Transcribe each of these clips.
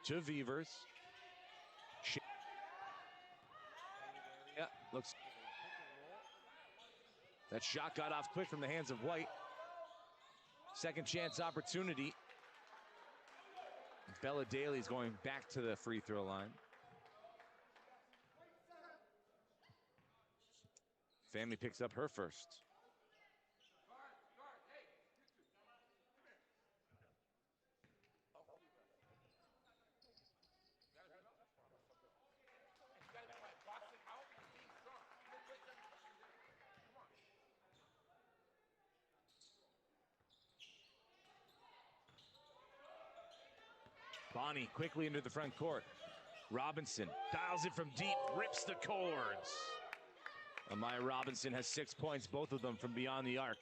To Vevers. Yeah, looks. That shot got off quick from the hands of White. Second chance opportunity. Bella Daly's going back to the free throw line. Family picks up her first. Bonnie quickly into the front court. Robinson dials it from deep, rips the cords. Amaya Robinson has 6 points, both of them from beyond the arc.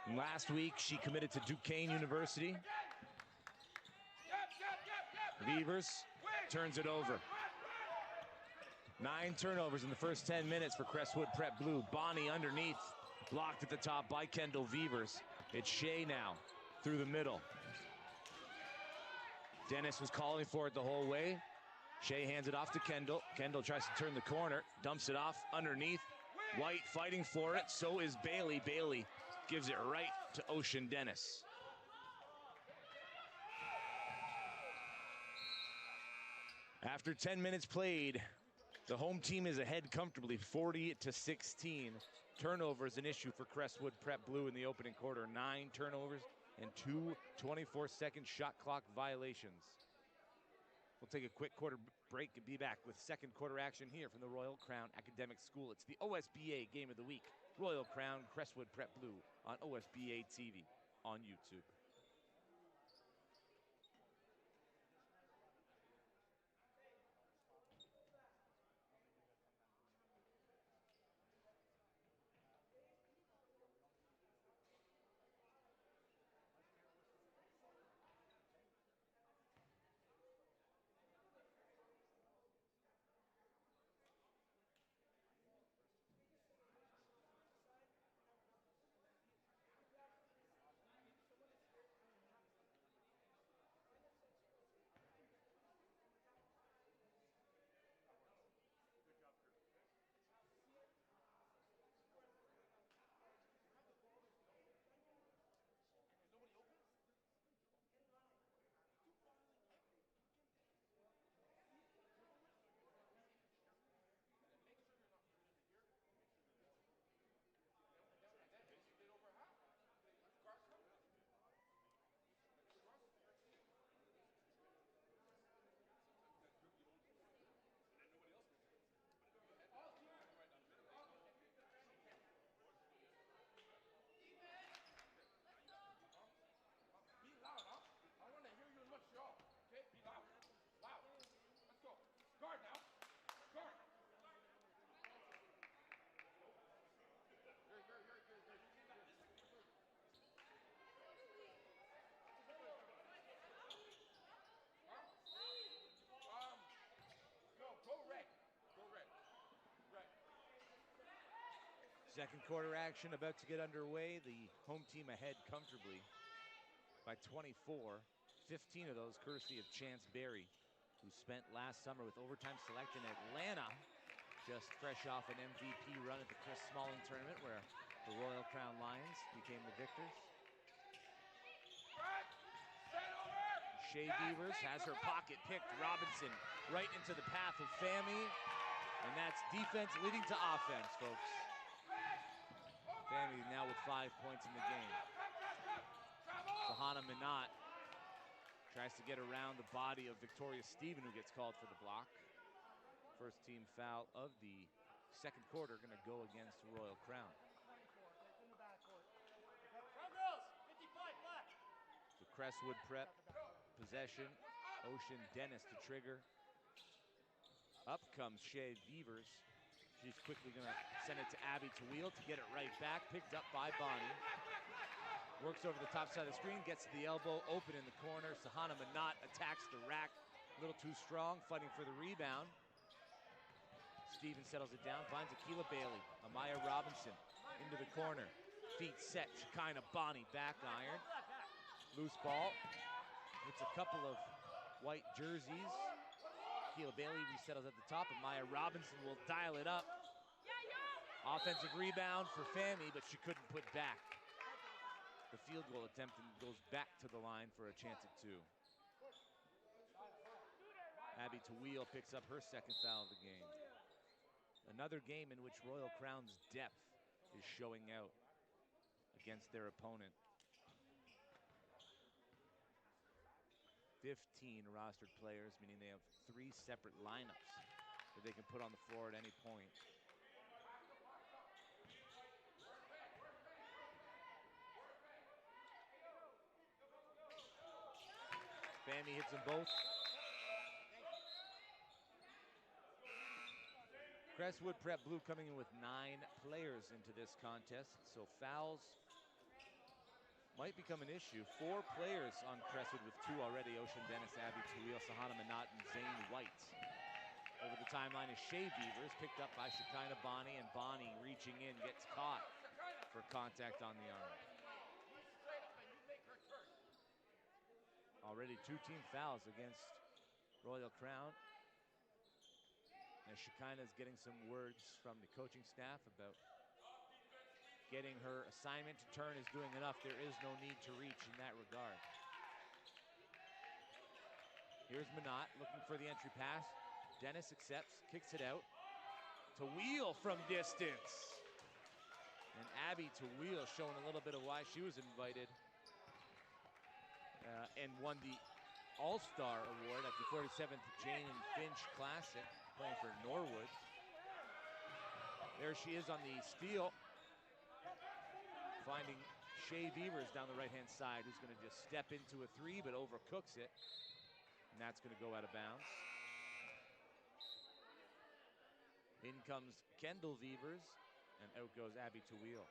And last week, she committed to Duquesne University. Vevers turns it over. 9 turnovers in the first 10 minutes for Crestwood Prep Blue. Bonnie underneath, blocked at the top by Kendall Vevers. It's Shea now through the middle. Dennis was calling for it the whole way. Shea hands it off to Kendall. Kendall tries to turn the corner, dumps it off underneath. White fighting for it, so is Bailey. Bailey gives it right to Ocean Dennis. After 10 minutes played, the home team is ahead comfortably, 40-16. Turnovers an issue for Crestwood Prep Blue in the opening quarter. 9 turnovers and 2 24-second shot clock violations. We'll take a quick quarter break and be back with second quarter action here from the Royal Crown Academic School. It's the OSBA Game of the Week. Royal Crown Crestwood Prep Blue on OSBA TV on YouTube. Second quarter action about to get underway. The home team ahead comfortably by 24. 15 of those courtesy of Chance Berry, who spent last summer with overtime select in Atlanta, just fresh off an MVP run at the Chris Smalling tournament where the Royal Crown Lions became the victors. Shea Beavers has her pocket picked. Robinson right into the path of Fami, and that's defense leading to offense, folks. Fami now with 5 points in the game. Sahana Minot tries to get around the body of Victoria Stephen, who gets called for the block. First team foul of the second quarter going to go against Royal Crown. The Crestwood prep possession. Ocean Dennis to trigger. Up comes Shea Beavers. She's quickly going to send it to Abby Tawil to get it right back. Picked up by Bonnie. Works over the top side of the screen, gets to the elbow, open in the corner. Sahana Minot attacks the rack. A little too strong, fighting for the rebound. Stephen settles it down, finds Akilah Bailey. Amaya Robinson into the corner. Feet set, Shekinah Bonnie back iron. Loose ball. It's a couple of white jerseys. Akilah Bailey resettles at the top. Amaya Robinson will dial it up. Offensive rebound for Fami, but she couldn't put back the field goal attempt and goes back to the line for a chance at 2. Abby Tawil picks up her second foul of the game. Another game in which Royal Crown's depth is showing out against their opponent. 15 rostered players, meaning they have 3 separate lineups that they can put on the floor at any point. Fami hits them both. Crestwood Prep Blue coming in with 9 players into this contest, so fouls might become an issue. 4 players on Crestwood with 2 already. Ocean Dennis, Abby Tawil, Sahana Minot, and Zane White. Over the timeline is Shea Beavers, picked up by Shekinah Bonnie, and Bonnie reaching in, gets caught for contact on the arm. Already 2 team fouls against Royal Crown. As Shekinah is getting some words from the coaching staff about getting her assignment to turn is doing enough. There is no need to reach in that regard. Here's Minot looking for the entry pass. Dennis accepts, kicks it out. Tawil from distance. And Abby Tawil showing a little bit of why she was invited and won the All-Star Award at the 47th Jane and Finch Classic, playing for Norwood. There she is on the steal, finding Shea Beavers down the right-hand side, who's going to just step into a 3, but overcooks it. And that's going to go out of bounds. In comes Kendall Beavers, and out goes Abby Tawil.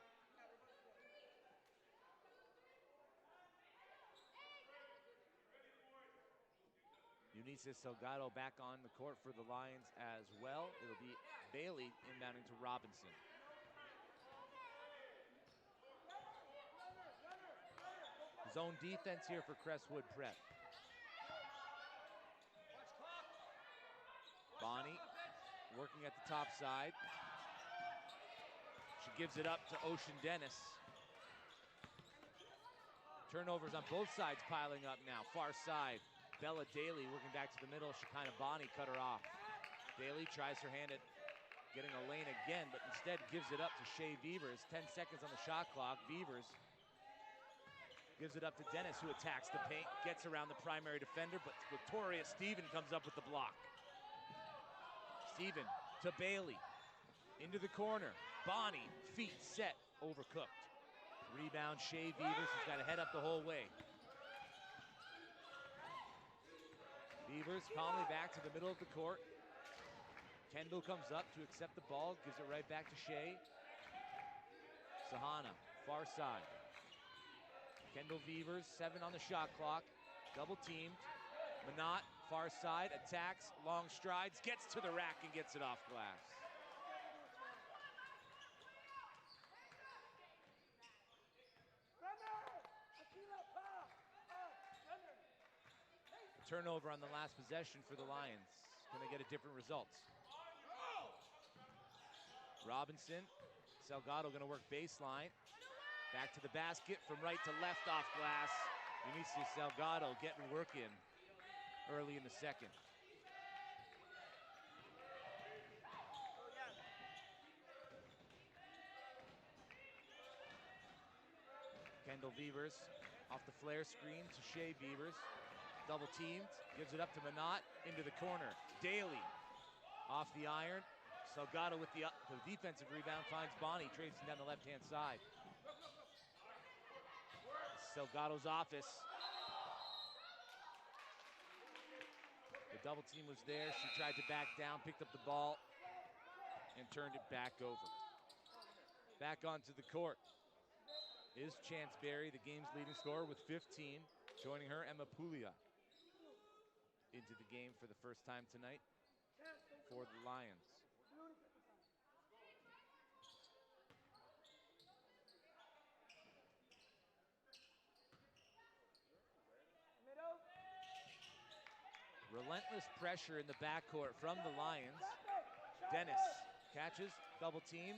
Eunice Salgado back on the court for the Lions as well. It'll be Bailey inbounding to Robinson. Zone defense here for Crestwood Prep. Bonnie working at the top side. She gives it up to Ocean Dennis. Turnovers on both sides piling up now. Far side. Bella Daly working back to the middle. Shekinah Bonnie cut her off. Daly tries her hand at getting a lane again, but instead gives it up to Shea Beavers. 10 seconds on the shot clock. Beavers gives it up to Dennis, who attacks the paint, gets around the primary defender, but Victoria Stephen comes up with the block. Stephen to Bailey. Into the corner. Bonnie, feet set, overcooked. Rebound, Shea Beavers, who's got to head up the whole way. Beavers calmly back to the middle of the court. Kendall comes up to accept the ball, gives it right back to Shea. Sahana, far side. Kendall Beavers, 7 on the shot clock. Double teamed. Minot, far side, attacks, long strides, gets to the rack and gets it off glass. Turnover on the last possession for the Lions. Gonna get a different results. Robinson, Salgado gonna work baseline. Back to the basket, from right to left off glass. Vinicius Salgado getting work in early in the second. Kendall Beavers off the flare screen to Shea Beavers. Double teamed, gives it up to Minot, into the corner. Daly off the iron. Salgado with the defensive rebound, finds Bonnie, tracing down the left-hand side. Salgado's office. The double team was there. She tried to back down, picked up the ball, and turned it back over. Back onto the court is Chance Berry, the game's leading scorer with 15. Joining her, Emma Puglia, into the game for the first time tonight for the Lions. Relentless pressure in the backcourt from the Lions. Dennis catches, double team,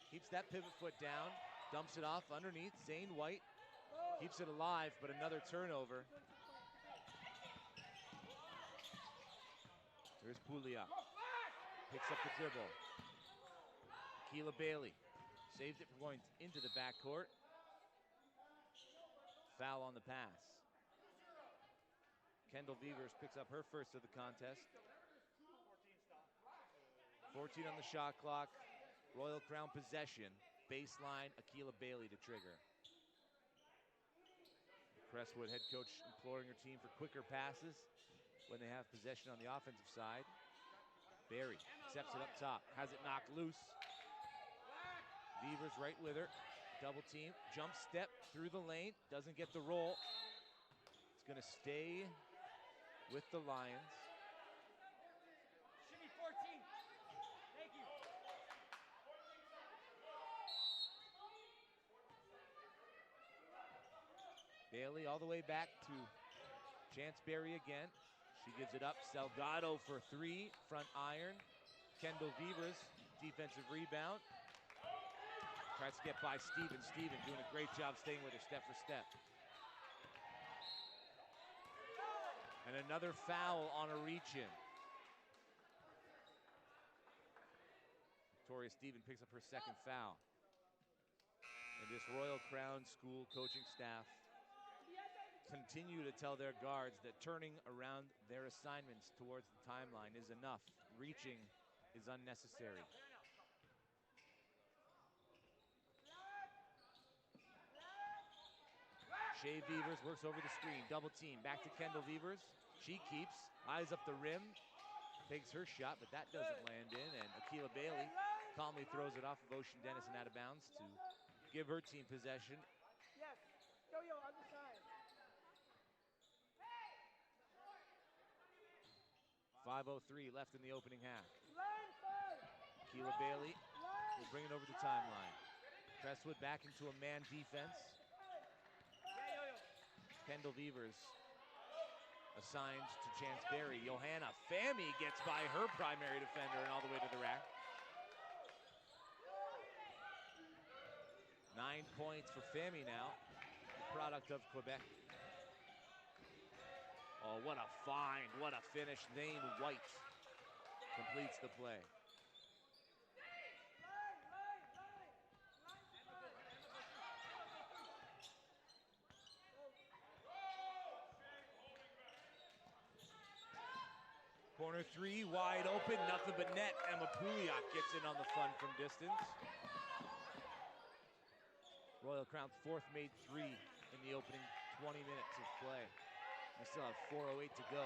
keeps that pivot foot down, dumps it off underneath. Zane White keeps it alive, but another turnover. Here's Puglia, picks up the dribble. Keela Bailey saves it from going into the backcourt. Foul on the pass. Kendall Beavers picks up her first of the contest. 14 on the shot clock. Royal Crown possession. Baseline, Akila Bailey to trigger. Crestwood head coach imploring her team for quicker passes when they have possession on the offensive side. Barry accepts it up top, has it knocked loose. Beavers right with her. Double team, jump step through the lane, doesn't get the roll. It's gonna stay with the Lions. Should be 14. Thank you. Bailey all the way back to Chance Berry again. She gives it up. Salgado for three, front iron. Kendall Beavers, defensive rebound. Tries to get by Steven. Steven doing a great job staying with her step for step. And another foul on a reach-in. Victoria Steven picks up her second foul. And this Royal Crown School coaching staff continue to tell their guards that turning around their assignments towards the timeline is enough. Reaching is unnecessary. Shea Beavers works over the screen, double team, back to Kendall Beavers. She keeps, eyes up the rim, takes her shot, but that doesn't land in, and Akila Bailey calmly throws it off of Ocean Dennis and out of bounds to give her team possession. Yes. Yo, other side. 5:03 left in the opening half. Akila Bailey will bring it over the timeline. Crestwood back into a man defense. Kendall Beavers assigned to Chance Berry. Johanna Fami gets by her primary defender and all the way to the rack. 9 points for Fami now, product of Quebec. Oh, what a find, what a finish. Zane White completes the play. Corner three, wide open, nothing but net. Emma Pouliot gets in on the fun from distance. Royal Crown's fourth made three in the opening 20 minutes of play. We still have 4:08 to go.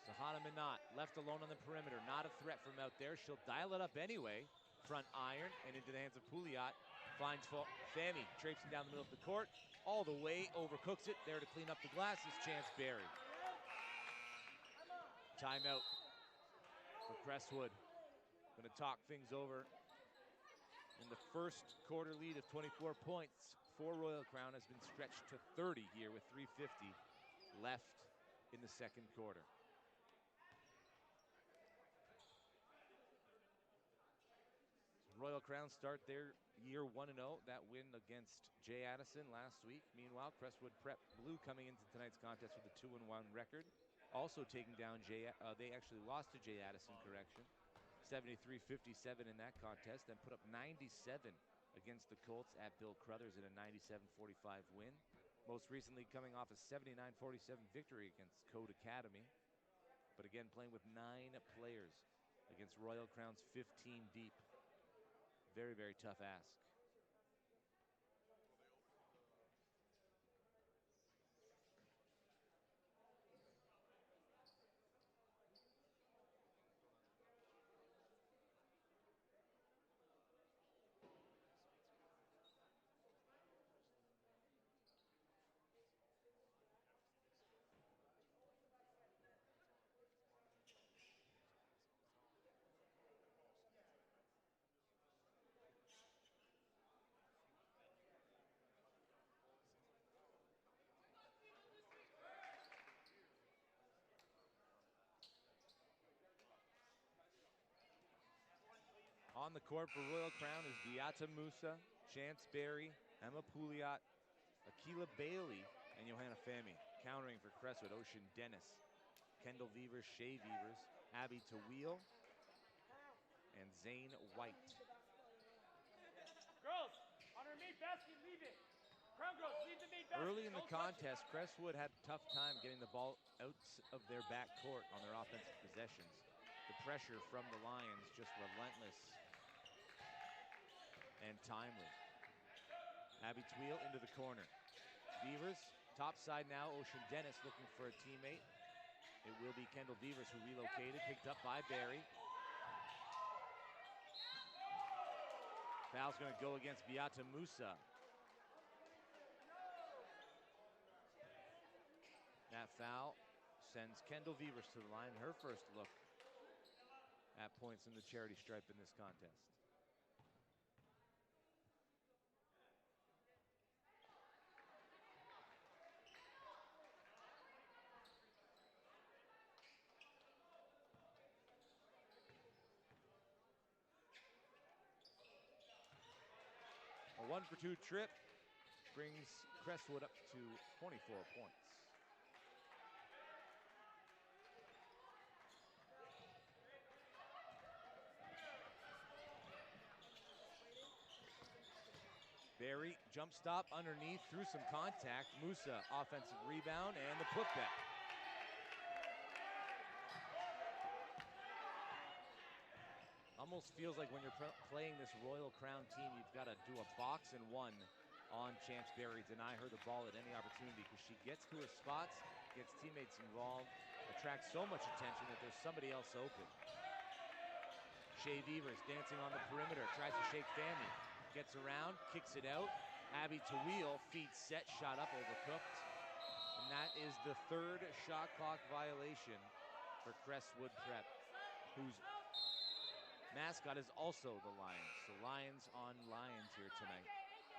Sahana Minot left alone on the perimeter, not a threat from out there. She'll dial it up anyway. Front iron and into the hands of Pouliot. Finds Fami traipsing down the middle of the court. All the way, overcooks it. There to clean up the glass is Chance Berry. Timeout for Crestwood. Going to talk things over. In the first quarter lead of 24 points, for Royal Crown has been stretched to 30 here with 3:50 left in the second quarter. Royal Crown start their year 1-0. That win against Jay Addison last week. Meanwhile, Crestwood Prep Blue coming into tonight's contest with a 2-1 record. Also taking down they actually lost to Jay Addison, correction. 73-57 in that contest, then put up 97 against the Colts at Bill Crothers in a 97-45 win. Most recently coming off a 79-47 victory against Code Academy. But again, playing with 9 players against Royal Crown's 15 deep. Very, very tough ask. On the court for Royal Crown is Beata Musa, Chance Berry, Emma Pouliot, Akila Bailey, and Johanna Fami. Countering for Crestwood, Ocean Dennis, Kendall Vevers, Shay Vevers, Abby Tawil, and Zane White. Girls, on her main basket, leave it. Crown girls, leave the main basket. Early in the contest, Crestwood had a tough time getting the ball out of their backcourt on their offensive possessions. The pressure from the Lions just relentless and timely. Abby Tawil into the corner. Vevers, top side now, Ocean Dennis looking for a teammate. It will be Kendall Vevers who relocated, picked up by Barry. Foul's going to go against Beata Musa. That foul sends Kendall Vevers to the line, her first look at points in the charity stripe in this contest. A 1-for-2 trip brings Crestwood up to 24 points. Barry, jump stop underneath, through some contact. Musa, offensive rebound, and the putback. Almost feels like when you're playing this Royal Crown team, you've got to do a box and one on Chance Berry, deny her the ball at any opportunity, because she gets to her spots, gets teammates involved, attracts so much attention that there's somebody else open. Shay Vevers dancing on the perimeter, tries to shake Fami, gets around, kicks it out. Abby Tawil, feet set, shot up, overcooked. And that is the third shot clock violation for Crestwood Prep, whose mascot is also the Lions. So Lions on Lions here tonight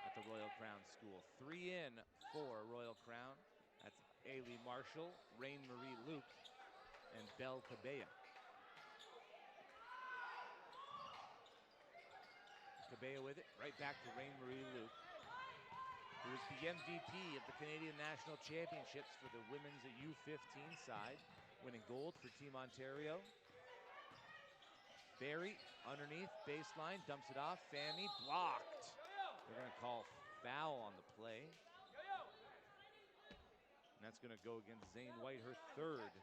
at the Royal Crown School. 3 in for Royal Crown. That's Ailey Marshall, Rain Marie Luke, and Belle Cabella. Cabella with it, right back to Rain Marie Luke, who is the MVP of the Canadian National Championships for the women's U15 side, winning gold for Team Ontario. Barry underneath, baseline, dumps it off. Fami blocked. They're going to call foul on the play. And that's going to go against Zane White, her third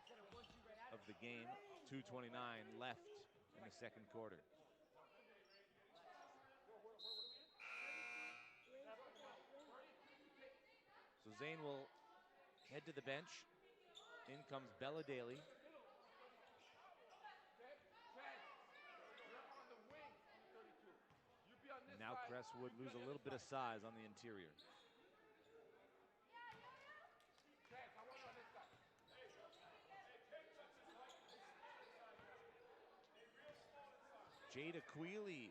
of the game. 2:29 left in the second quarter. So Zane will head to the bench. In comes Bella Daly. And now Crestwood lose a little bit of size on the interior. Jada Queely,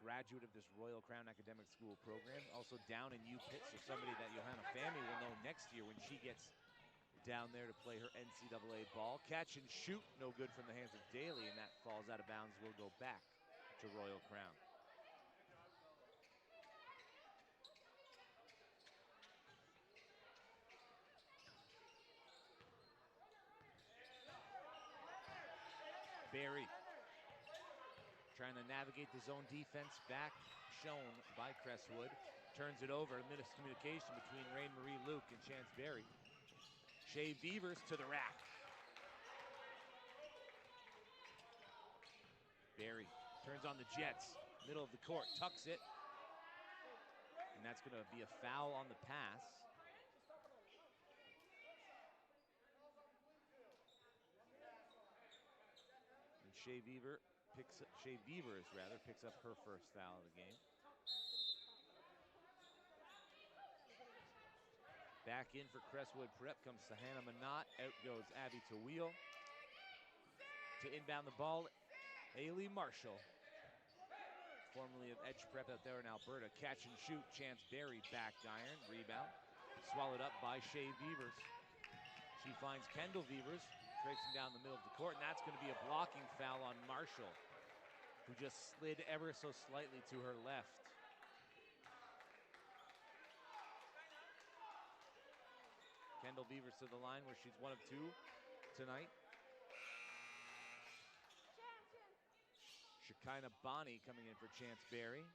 graduate of this Royal Crown Academic School program, also down in UPitt, so somebody that Johanna Fami will know next year when she gets down there to play her NCAA ball. Catch and shoot, no good from the hands of Daly, and that falls out of bounds, will go back to Royal Crown. Barry trying to navigate the zone defense, back shown by Crestwood. Turns it over, miscommunication between Rain Marie Luke and Chance Barry. Shea Beavers to the rack. Barry turns on the Jets, middle of the court, tucks it. And that's gonna be a foul on the pass. And Shea Beavers picks up her first foul of the game. Back in for Crestwood Prep comes Sahana Manat. Out goes Abby Tawil. To inbound the ball, Haley Marshall, formerly of Edge Prep out there in Alberta. Catch and shoot, Chance Barry, back iron, rebound. Swallowed up by Shea Beavers. She finds Kendall Beavers, traipsing down the middle of the court, and that's going to be a blocking foul on Marshall, who just slid ever so slightly to her left. Kendall Beavers to the line where she's 1 of 2 tonight. Shekinah Bonnie coming in for Chance Barry.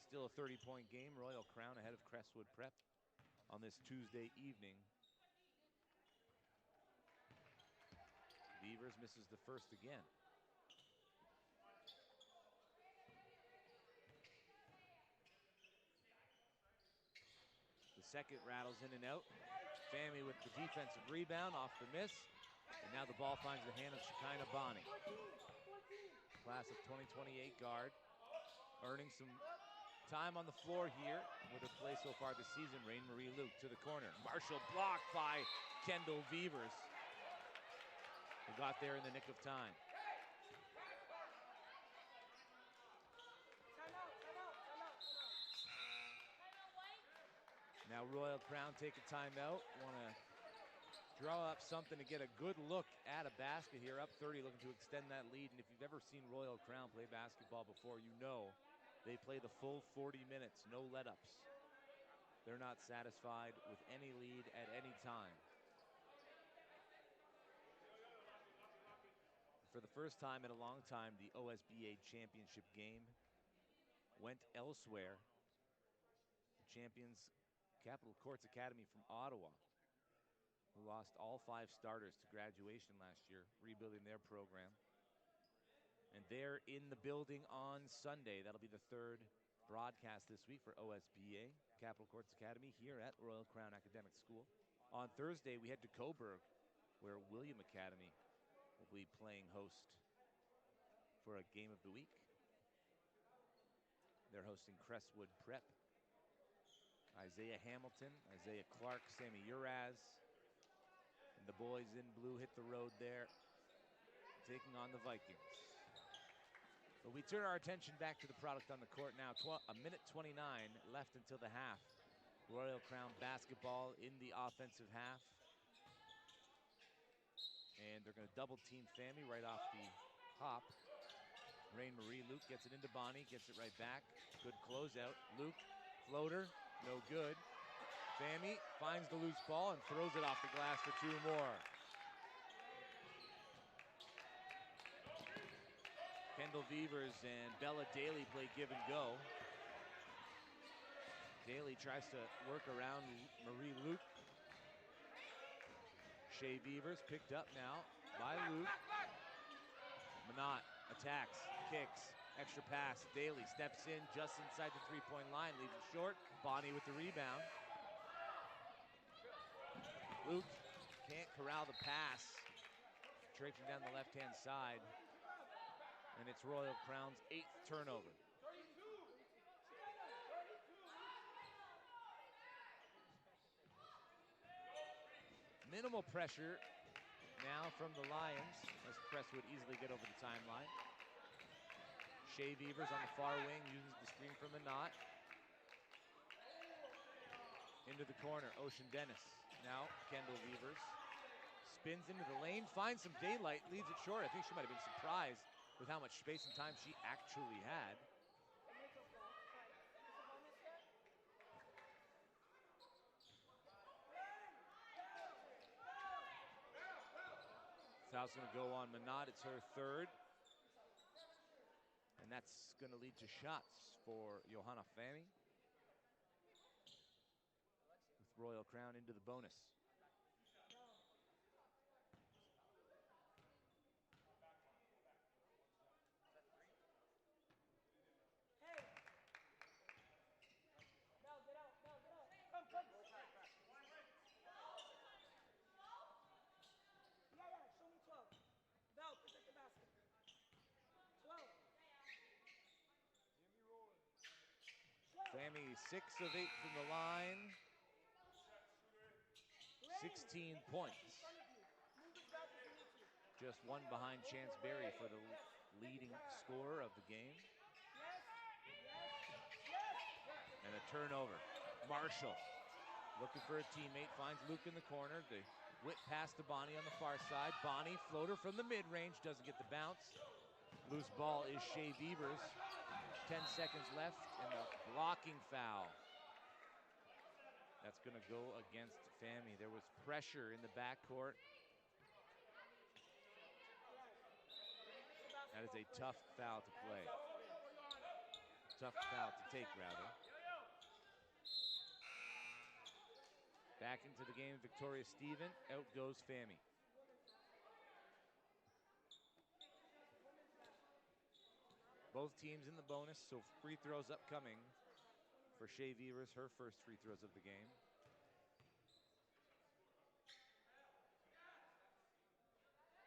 Still a 30-point game. Royal Crown ahead of Crestwood Prep on this Tuesday evening. Beavers misses the first again. The second rattles in and out. Fami with the defensive rebound off the miss. And now the ball finds the hand of Shekinah Bonnie. Class of 2028 guard. Earning some time on the floor here with her play so far this season. Rain Marie Luke to the corner. Marshall blocked by Kendall Beavers, who got there in the nick of time. Now Royal Crown take a timeout. Want to draw up something to get a good look at a basket here. Up 30, looking to extend that lead. And if you've ever seen Royal Crown play basketball before, you know they play the full 40 minutes, no let-ups. They're not satisfied with any lead at any time. For the first time in a long time, the OSBA championship game went elsewhere. The champions, Capital Courts Academy from Ottawa, who lost all 5 starters to graduation last year, rebuilding their program. And they're in the building on Sunday. That'll be the 3rd broadcast this week for OSBA, Capital Courts Academy, here at Royal Crown Academic School. On Thursday, we head to Cobourg, where William Academy will be playing host for a game of the week. They're hosting Crestwood Prep. Isaiah Hamilton, Isaiah Clark, Sammy Uraz, and the boys in blue hit the road there, taking on the Vikings. But we turn our attention back to the product on the court now. A minute 29 left until the half. Royal Crown basketball in the offensive half. And they're going to double team Fami right off the hop. Rain Marie Luke gets it into Bonnie, gets it right back. Good closeout. Luke, floater, no good. Fami finds the loose ball and throws it off the glass for 2 more. Kendall Beavers and Bella Daly play give and go. Daly tries to work around Marie Luke. Shea Beavers picked up now by Luke. Manat attacks, kicks, extra pass. Daly steps in just inside the 3-point line, leaves it short. Bonnie with the rebound. Luke can't corral the pass. Traipsing down the left-hand side. And it's Royal Crown's 8th turnover. Minimal pressure now from the Lions as Crestwood easily get over the timeline. Shea Beavers on the far wing, uses the screen from Minot. Into the corner, Ocean Dennis. Now, Kendall Beavers. Spins into the lane, finds some daylight, leaves it short. I think she might have been surprised with how much space and time she actually had. Foul's gonna go on Minot, it's her third. And that's gonna lead to shots for Johanna Fami. With Royal Crown into the bonus. Fami 6 of 8 from the line. 16 points. Just one behind Chance Berry for the leading scorer of the game. And a turnover. Marshall looking for a teammate, finds Luke in the corner. The whip pass to Bonnie on the far side. Bonnie, floater from the mid-range, doesn't get the bounce. Loose ball is Shea Beavers. 10 seconds left, and the blocking foul. That's gonna go against Fami. There was pressure in the backcourt. That is a tough foul to play. Tough foul to take, rather. Back into the game, Victoria Stephen. Out goes Fami. Both teams in the bonus, so free throws upcoming for Shea Beavers, her first free throws of the game.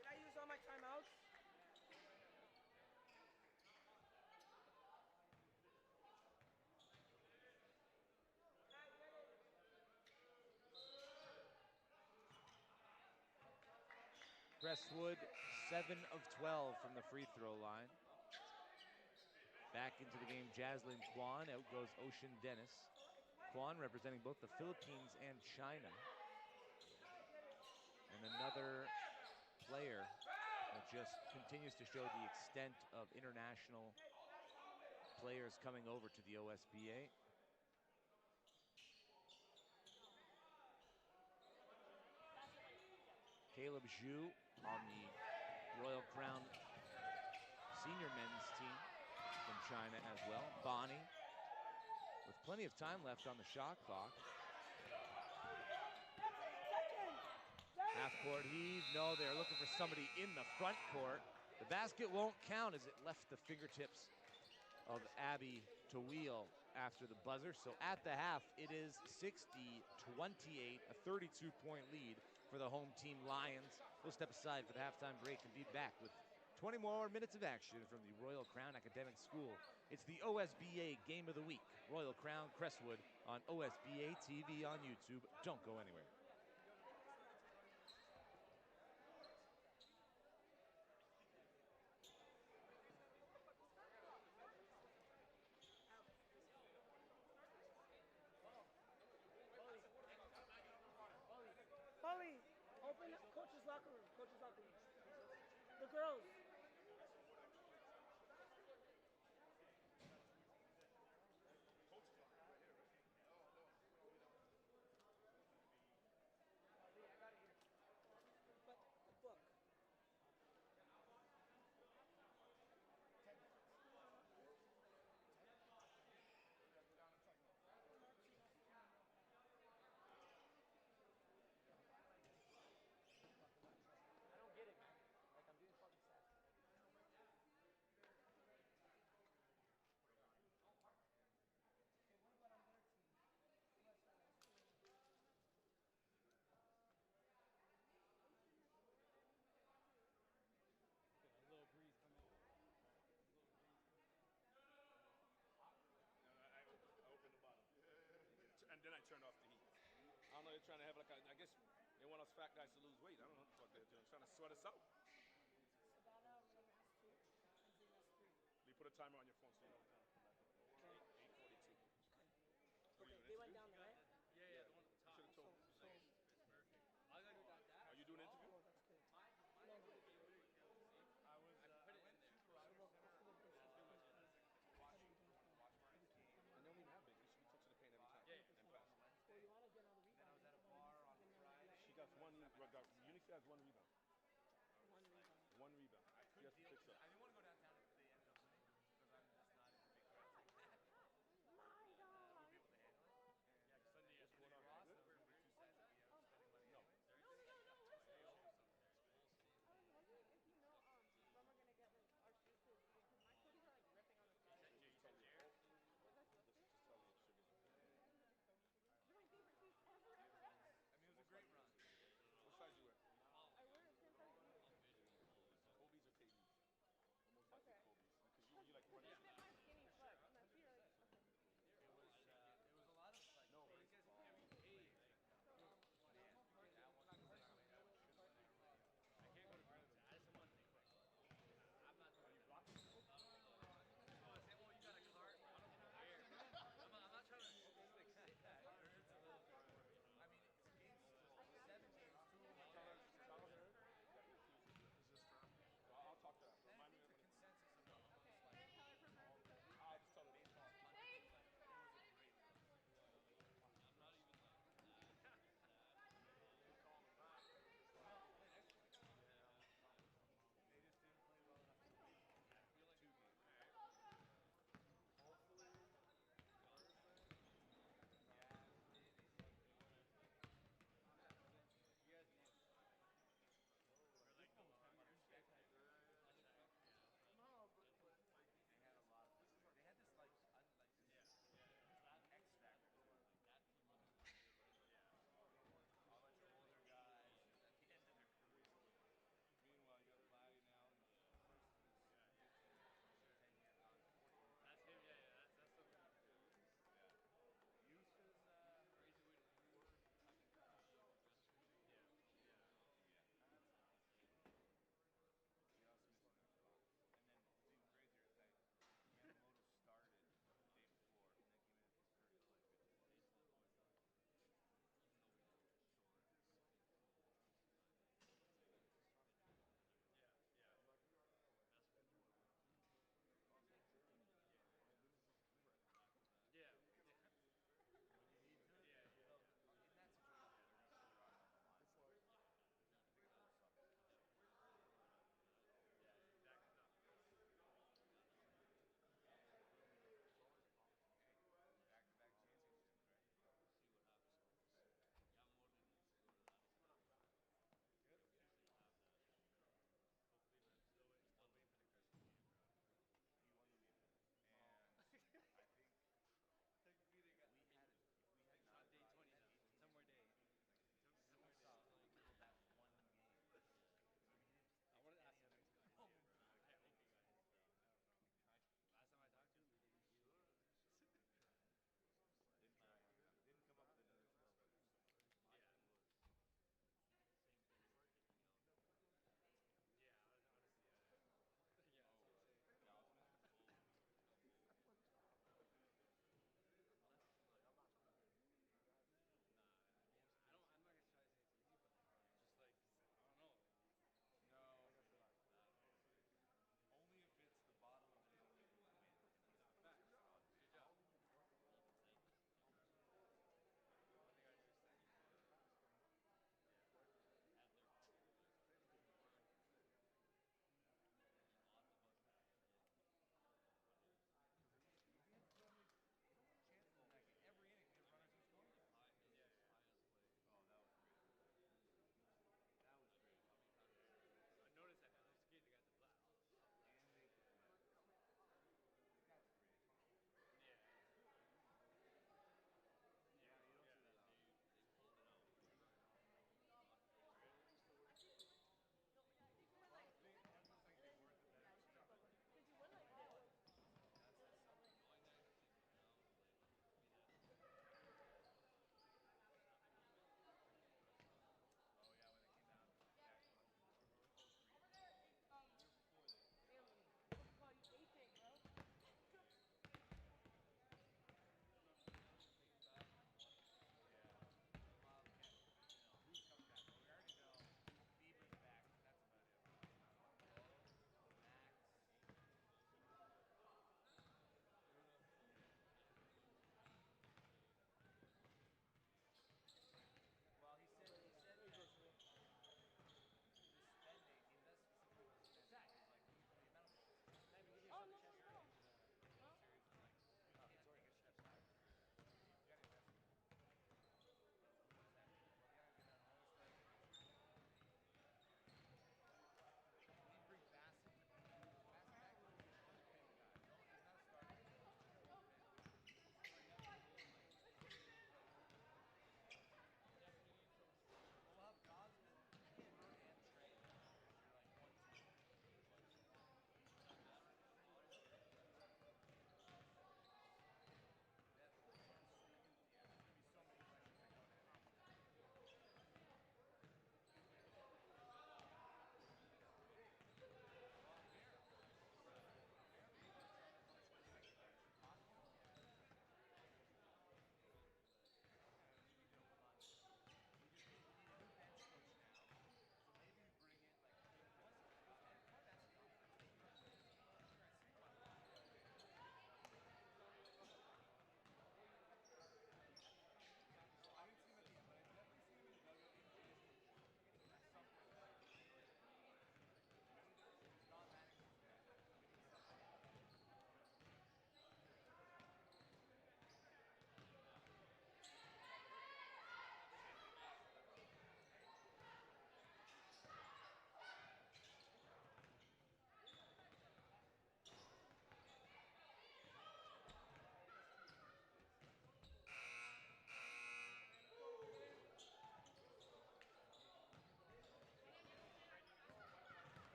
Did I use all my timeouts? Crestwood, 7 of 12 from the free throw line. Back into the game, Jaslyn Kwan. Out goes Ocean Dennis. Kwan representing both the Philippines and China. And another player that just continues to show the extent of international players coming over to the OSBA. Caleb Zhu on the Royal Crown senior men's team from China as well. Bonnie with plenty of time left on the shot clock. Half-court heave. No, they're looking for somebody in the front court. The basket won't count as it left the fingertips of Abby Tawil after the buzzer. So at the half, it is 60-28, a 32-point lead for the home team Lions. We'll step aside for the halftime break and be back with 20 more minutes of action from the Royal Crown Academic School. It's the OSBA Game of the Week. Royal Crown Crestwood on OSBA TV on YouTube. Don't go anywhere. Holly, open up coach's locker room. Coach's locker room. The girls. And then I turned off the heat. I don't know, they're trying to have like I guess they want us fat guys to lose weight. I don't know what the fuck they're doing. Trying to sweat us out. You put a timer on your phone so you know the time to come back. Okay. 8:42. Okay, they went down there, right? Yeah, the one at the top. You should have told me. Are you doing an interview? Oh, that's good. No, no. And they don't even have big. You should be touching the paint every time. And pass. Well, you want to get all the rebounds. She got Unity has one rebound. One rebound. One rebound. She has to fix up. I didn't want to go downtown if they ended up winning because I'm just not into big crowds like that. My God. We'll be able to handle it. Yeah,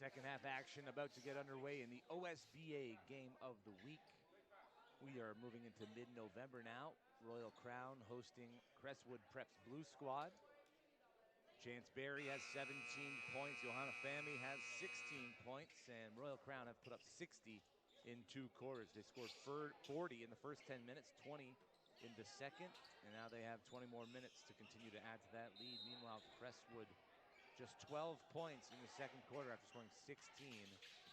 Second half action about to get underway in the OSBA game of the week. We are moving into mid-November now. Royal Crown hosting Crestwood Prep's Blue Squad. Chance Berry has 17 points. Johanna Fami has 16 points. And Royal Crown have put up 60 in 2 quarters. They scored 40 in the first 10 minutes, 20 in the second. And now they have 20 more minutes to continue to add to that lead. Meanwhile, Crestwood just 12 points in the second quarter after scoring 16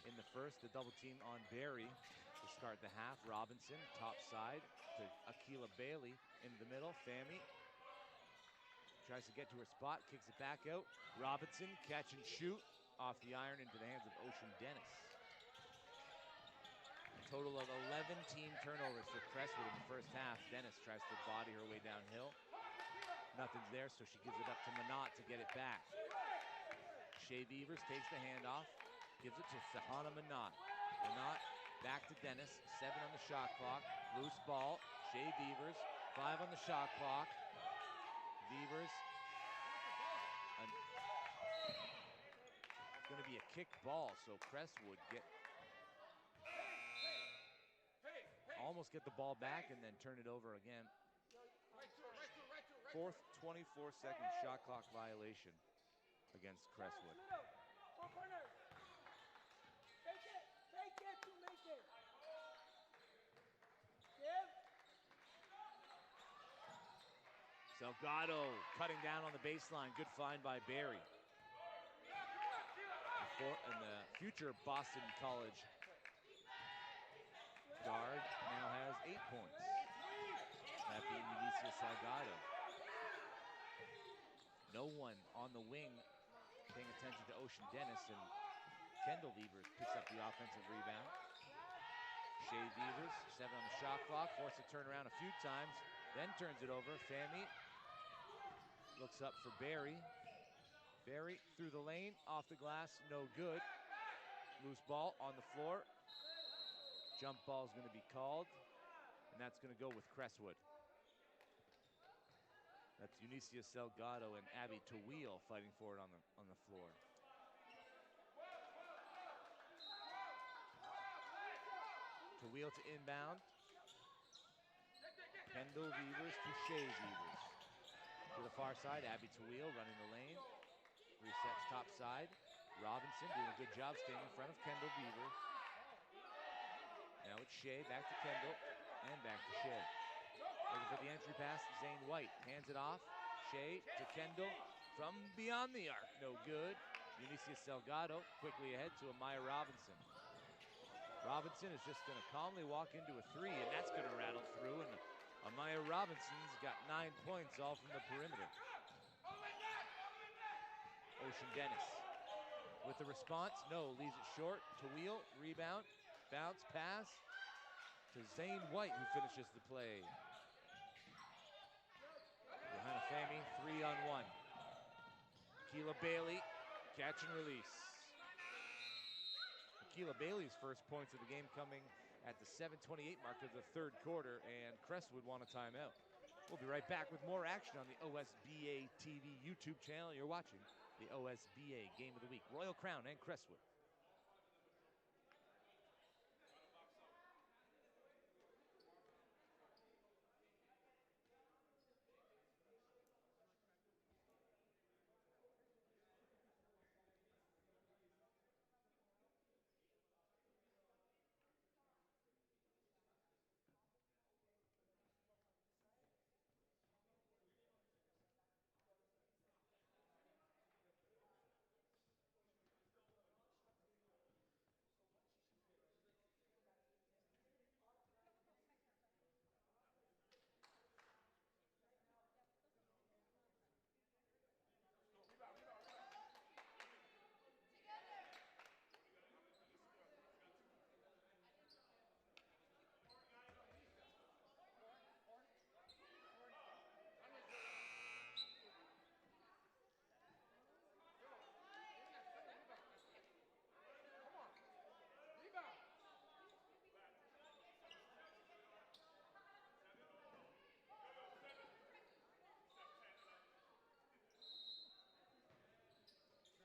in the first. The double team on Berry to start the half. Robinson, top side to Akila Bailey into the middle. Fami tries to get to her spot, kicks it back out. Robinson, catch and shoot off the iron into the hands of Ocean Dennis. A total of 11 team turnovers for Crestwood in the first half. Dennis tries to body her way downhill. Nothing's there, so she gives it up to Manat to get it back. Shea Beavers takes the handoff, gives it to Sahana Manat. Manat back to Dennis, 7 on the shot clock. Loose ball, Shea Beavers, 5 on the shot clock. Beavers. It's going to be a kicked ball, so Crestwood almost get the ball back and then turn it over again. Fourth 24-second shot clock violation against Crestwood. Salgado cutting down on the baseline. Good find by Berry. And the future Boston College guard now has 8 points. That being Unicia Salgado. No one on the wing paying attention to Ocean Dennis, and Kendall Beavers picks up the offensive rebound. Shea Beavers, 7 on the shot clock, forced to turn around a few times, then turns it over. Fami looks up for Berry. Berry through the lane, off the glass, no good. Loose ball on the floor. Jump ball is going to be called, and that's going to go with Crestwood. That's Unicia Salgado and Abby Tawil fighting for it on the floor. Tawil to inbound. Kendall Beavers to Shea Beavers. To the far side, Abby Tawil running the lane. Resets top side. Robinson doing a good job staying in front of Kendall Beaver. Now it's Shea, back to Kendall, and back to Shea. Looking for the entry pass, Zane White hands it off. Shea to Kendall from beyond the arc, no good. Unicia Salgado quickly ahead to Amaya Robinson. Robinson is just going to calmly walk into a 3, and that's going to rattle through, and Amaya Robinson's got 9 points all from the perimeter. Ocean Dennis with the response, no, leaves it short. Tawil, rebound, bounce pass to Zane White, who finishes the play. Johanna Fami, 3-on-1. Akila Bailey, catch and release. Akila Bailey's first points of the game coming at the 7:28 mark of the third quarter, and Crestwood want a timeout. We'll be right back with more action on the OSBA TV YouTube channel. You're watching the OSBA Game of the Week. Royal Crown and Crestwood.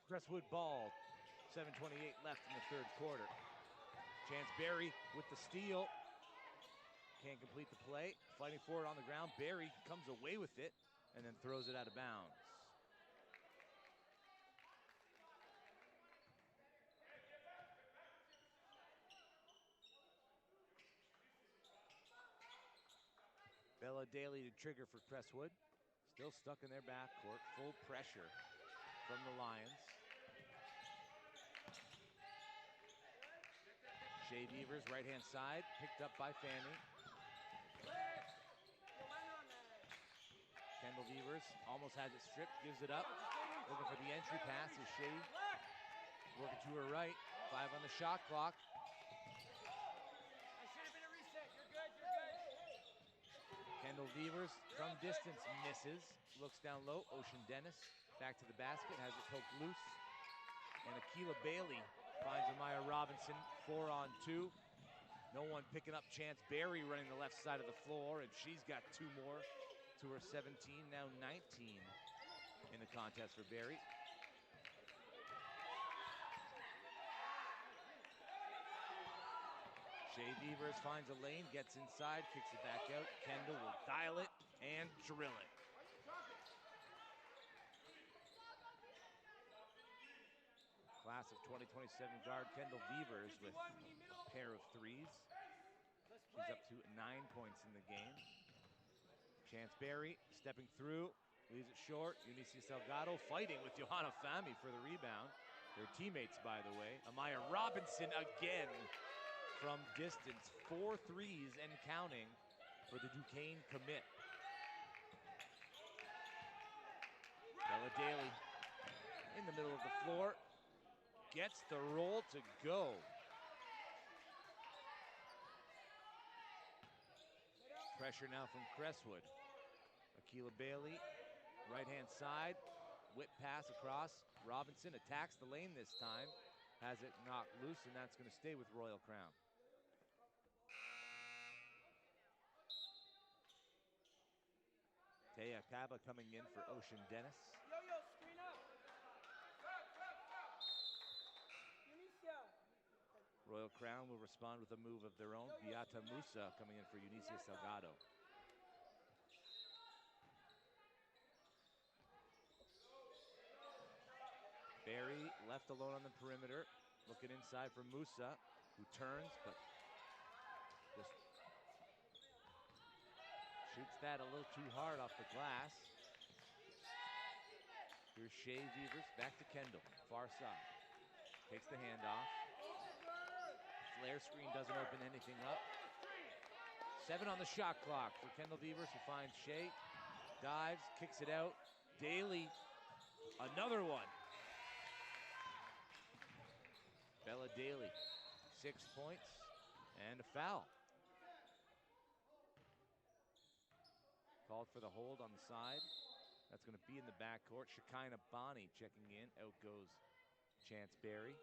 Crestwood ball 7:28 left in the third quarter. Chance Berry with the steal. Can't complete the play. Fighting for it on the ground. Berry comes away with it and then throws it out of bounds. Bella Daly to trigger for Crestwood. Still stuck in their backcourt. Full pressure from the Lions. Shea Beavers, right-hand side, picked up by Fanny. Kendall Beavers almost has it stripped, gives it up. Looking for the entry pass is Shea. Working to her right, 5 on the shot clock. Kendall Beavers from distance misses. Looks down low, Ocean Dennis back to the basket, has it poked loose. And Akilah Bailey finds Amaya Robinson, 4-on-2. No one picking up Chance Berry running the left side of the floor, and she's got 2 more to her 17, now 19 in the contest for Berry. Shea Beavers finds a lane, gets inside, kicks it back out. Kendall will dial it and drill it. Class of 2027 guard Kendall Beavers with a pair of threes. She's up to 9 points in the game. Chance Berry stepping through, leaves it short. Eunice Salgado fighting with Johanna Fami for the rebound. Their teammates, by the way. Amaya Robinson again from distance. 4 threes and counting for the Duquesne commit. Bella Daly in the middle of the floor. Gets the roll to go. Pressure now from Crestwood. Akilah Bailey, right-hand side. Whip pass across. Robinson attacks the lane this time. Has it knocked loose, and that's going to stay with Royal Crown. Taya Kaba coming in for Ocean Dennis. Royal Crown will respond with a move of their own. Beata Musa coming in for Eunicia Salgado. Berry left alone on the perimeter. Looking inside for Musa, who turns, but just shoots that a little too hard off the glass. Here's Shea Beavers, back to Kendall, far side. Takes the handoff. Flare screen doesn't open anything up. 7 on the shot clock for Kendall Beavers, who finds Shea. Dives, kicks it out. Daly, another one. Bella Daly, 6 points and a foul. Called for the hold on the side. That's going to be in the backcourt. Shekinah Bonnie checking in. Out goes Chance Berry.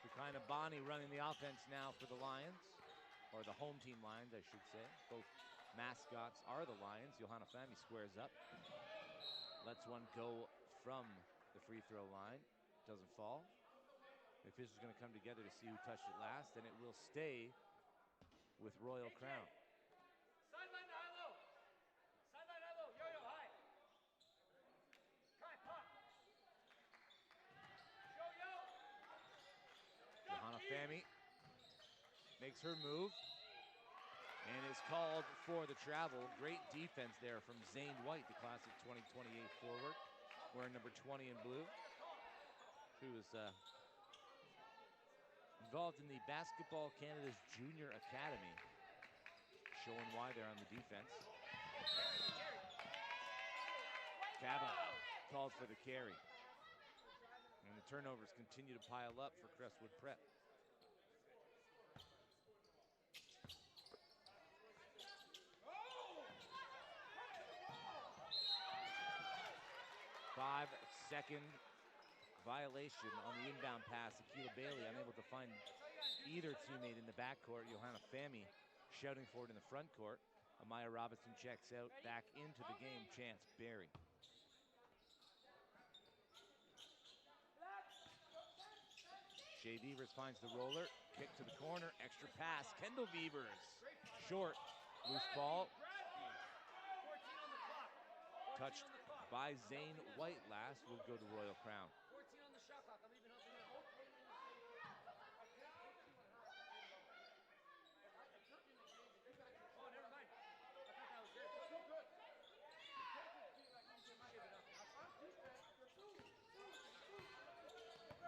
Shekinah Bonnie running the offense now for the Lions, or the home team Lions, I should say. Both mascots are the Lions. Johanna Fami squares up. Lets one go from the free throw line. Doesn't fall. The officials are going to come together to see who touched it last, and it will stay with Royal Crown. Sideline to high low. Sideline high low. Yo-yo high. Try pop. Yo-yo. Johanna Fami makes her move and is called for the travel. Great defense there from Zane White, the class of 2028 forward, wearing number 20 in blue. She was involved in the Basketball Canada's Junior Academy, showing why they're on the defense. Kaba called for the carry. And the turnovers continue to pile up for Crestwood Prep. 5-second violation on the inbound pass. Akila Bailey unable to find either teammate in the backcourt. Johanna Fami shouting for it in the front court. Amaya Robinson checks out. Back into the game, Chance Berry. Shea Beavers finds the roller. Kick to the corner. Extra pass. Kendall Beavers. Short. Loose ball. Touched by Zane White last. Will go to Royal Crown. 14 on the shot clock. I'm even helping you. Oh, never mind. I thought that was yours.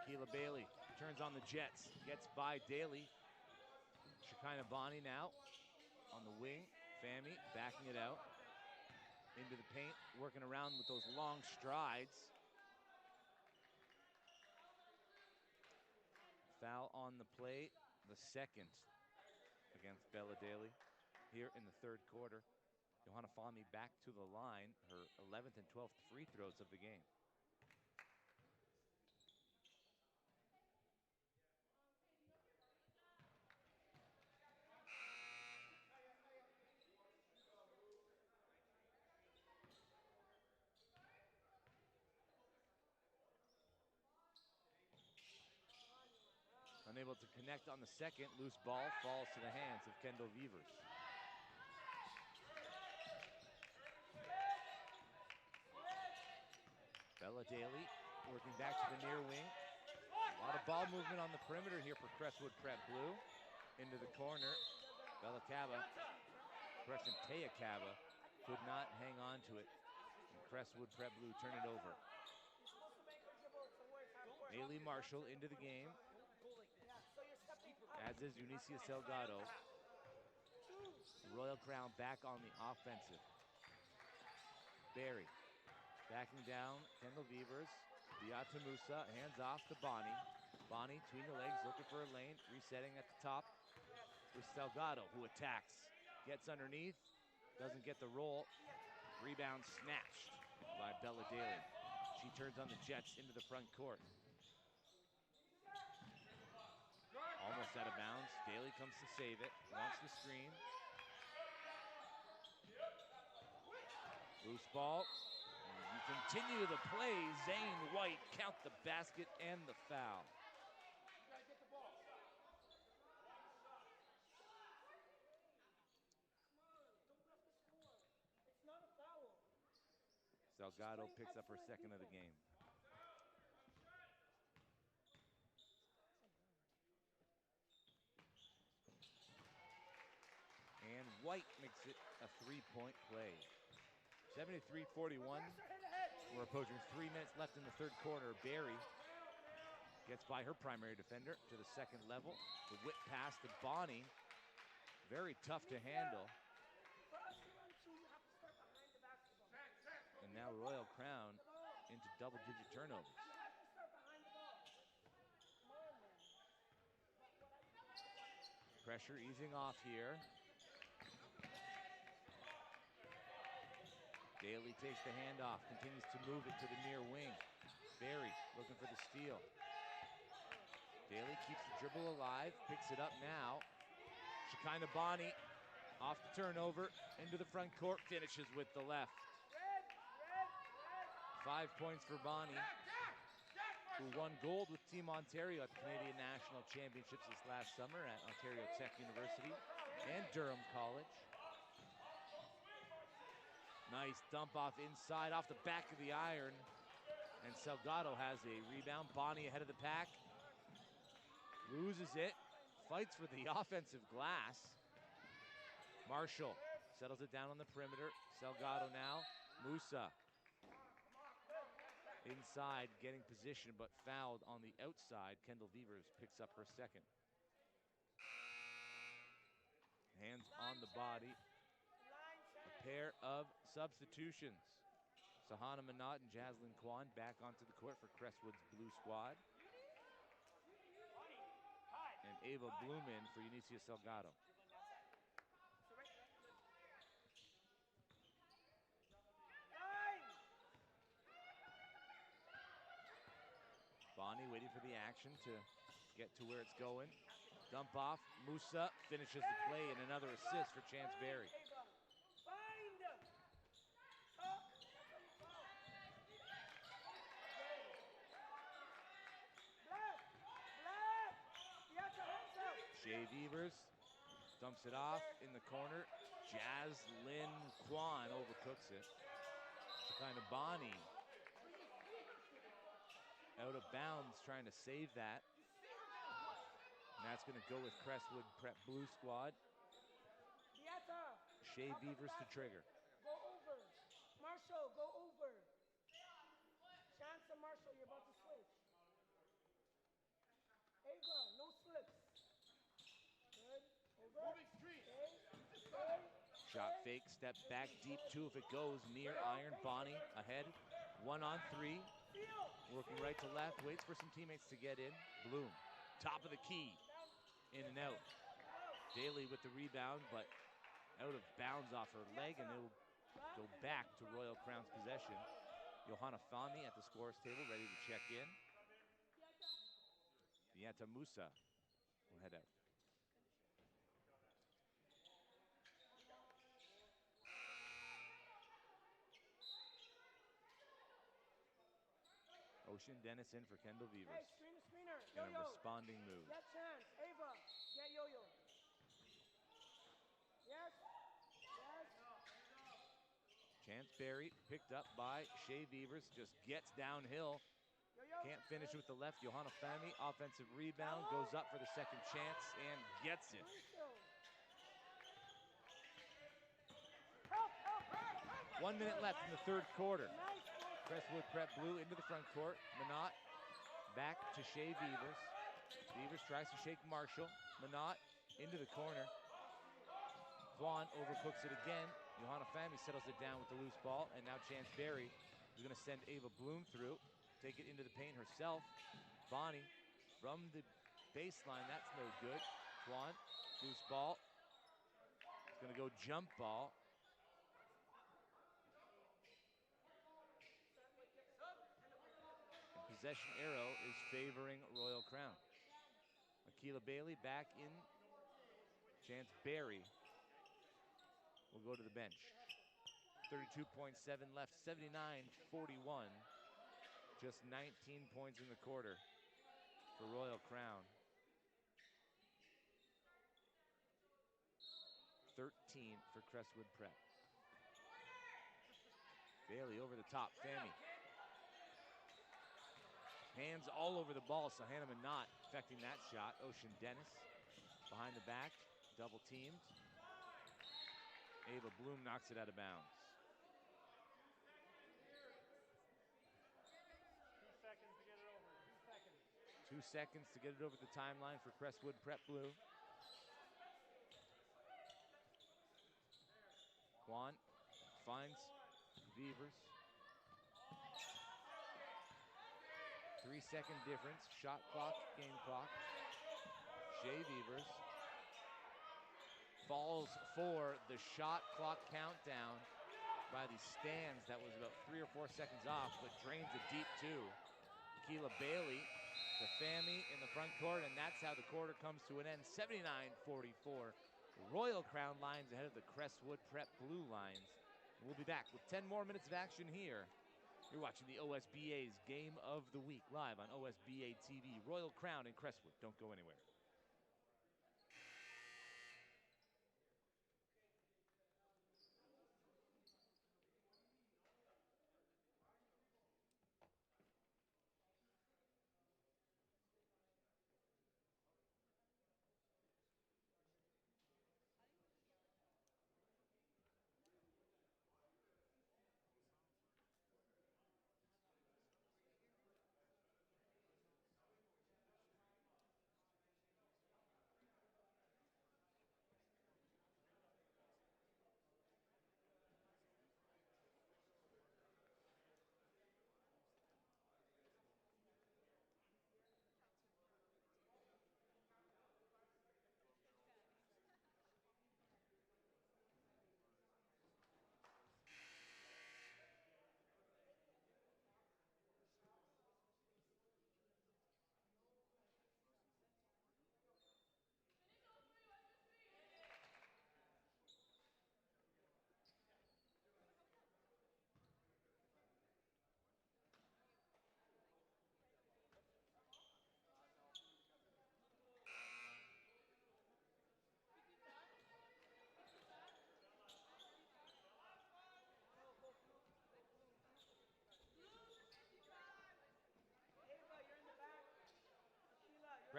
Keela Bailey turns on the Jets. Gets by Daly. Shekinah Bonnie now on the wing. Fami backing it out. Into the paint, working around with those long strides. Foul on the play, the second against Bella Daly here in the third quarter. Johanna Fami back to the line, her 11th and 12th free throws of the game. Unable to connect on the second. Loose ball falls to the hands of Kendall Beavers. Bella Daly working back to the near wing. A lot of ball movement on the perimeter here for Crestwood Prep Blue. Into the corner. Bella Cava, correction, Taya Cava could not hang on to it. And Crestwood Prep Blue turn it over. Haley Marshall into the game. As is Unicia Salgado. Royal Crown back on the offensive. Barry backing down. Kendall Beavers. Beata Musa hands off to Bonnie. Bonnie between the legs looking for a lane. Resetting at the top with Salgado, who attacks. Gets underneath. Doesn't get the roll. Rebound snatched by Bella Daly. She turns on the Jets into the front court. Almost out of bounds. Daly comes to save it. Wants the screen. Loose ball. And you continue the play. Zane White count the basket and the foul. Salgado picks up her second of the game. And White makes it a three-point play. 73-41. We're approaching 3 minutes left in the third quarter. Barry gets by her primary defender to the second level. The whip pass to Bonnie. Very tough to handle. And now Royal Crown into double-digit turnovers. Pressure easing off here. Daly takes the handoff, continues to move it to the near wing. Barry looking for the steal. Daly keeps the dribble alive, picks it up now. Shekinah Bonnie off the turnover, into the front court, finishes with the left. 5 points for Bonnie, who won gold with Team Ontario at the Canadian National Championships this last summer at Ontario Tech University and Durham College. Nice dump off inside, off the back of the iron. And Salgado has a rebound. Bonnie ahead of the pack. Loses it. Fights for the offensive glass. Marshall settles it down on the perimeter. Salgado now. Musa inside, getting position, but fouled on the outside. Kendall Beavers picks up her second. Hands on the body. A pair of substitutions. Sahana Manat and Jaslyn Kwan back onto the court for Crestwood's blue squad. And Ava Blumen for Unicia Salgado. waiting for the action to get to where it's going. Dump off. Musa finishes the play and another assist for Chance Berry. Find. Tuck. Black. Black. Yes, hands up. Shea Beavers dumps it off in the corner. Jaslyn Kwan overcooks it. Kind of Bonnie out of bounds, trying to save that. And that's going to go with Crestwood Prep Blue squad. Shea Beavers to trigger. Go over. Marshall, go over. Chance and Marshall, you're about to switch. Ava, no slips. Good. Over. Moving street. Stay. Shot fake, step back deep two if it goes. Near iron, Bonnie ahead. 1 on 3. Working right to left, waits for some teammates to get in. Bloom, top of the key. In and out. Daly with the rebound, but out of bounds off her leg, and it'll go back to Royal Crown's possession. Johanna Fami at the scorer's table, ready to check in. Bieta Musa will head out. Ocean Dennis in for Kendall Beavers. Hey, screener. In a responding move. Get Chance. Ava, get Yo-Yo. Yes. Chance Berry picked up by Shea Beavers, just gets downhill. Can't finish with the left. Johanna Fami, offensive rebound, goes up for the second chance and gets it. 1 minute left in the third quarter. Crestwood Prep Blue into the front court. Minot back to Shea Beavers. Beavers tries to shake Marshall. Minot into the corner. Kwan overcooks it again. Johanna Fami settles it down with the loose ball, and now Chance Berry is going to send Ava Bloom through. Take it into the paint herself. Bonnie from the baseline, that's no good. Kwan, loose ball. It's going to go jump ball. Possession arrow is favoring Royal Crown. Akila Bailey back in. Chance Berry will go to the bench. 32.7 left, 79-41. Just 19 points in the quarter for Royal Crown. 13 for Crestwood Prep. Bailey over the top, Fami. Hands all over the ball, so Hannah Minot affecting that shot. Ocean Dennis behind the back, double teamed. Ava Bloom knocks it out of bounds. 2 seconds to get it over the timeline for Crestwood Prep Blue. Kwan finds Beavers. 3-second difference, shot clock, game clock. Shea Beavers falls for the shot clock countdown by the stands. That was about 3 or 4 seconds off, but drains a deep two. Keela Bailey to Fami in the front court, and that's how the quarter comes to an end. 79-44. Royal Crown lines ahead of the Crestwood Prep Blue lines. We'll be back with 10 more minutes of action here. You're watching the OSBA's Game of the Week live on OSBA TV. Royal Crown in Crestwood. Don't go anywhere.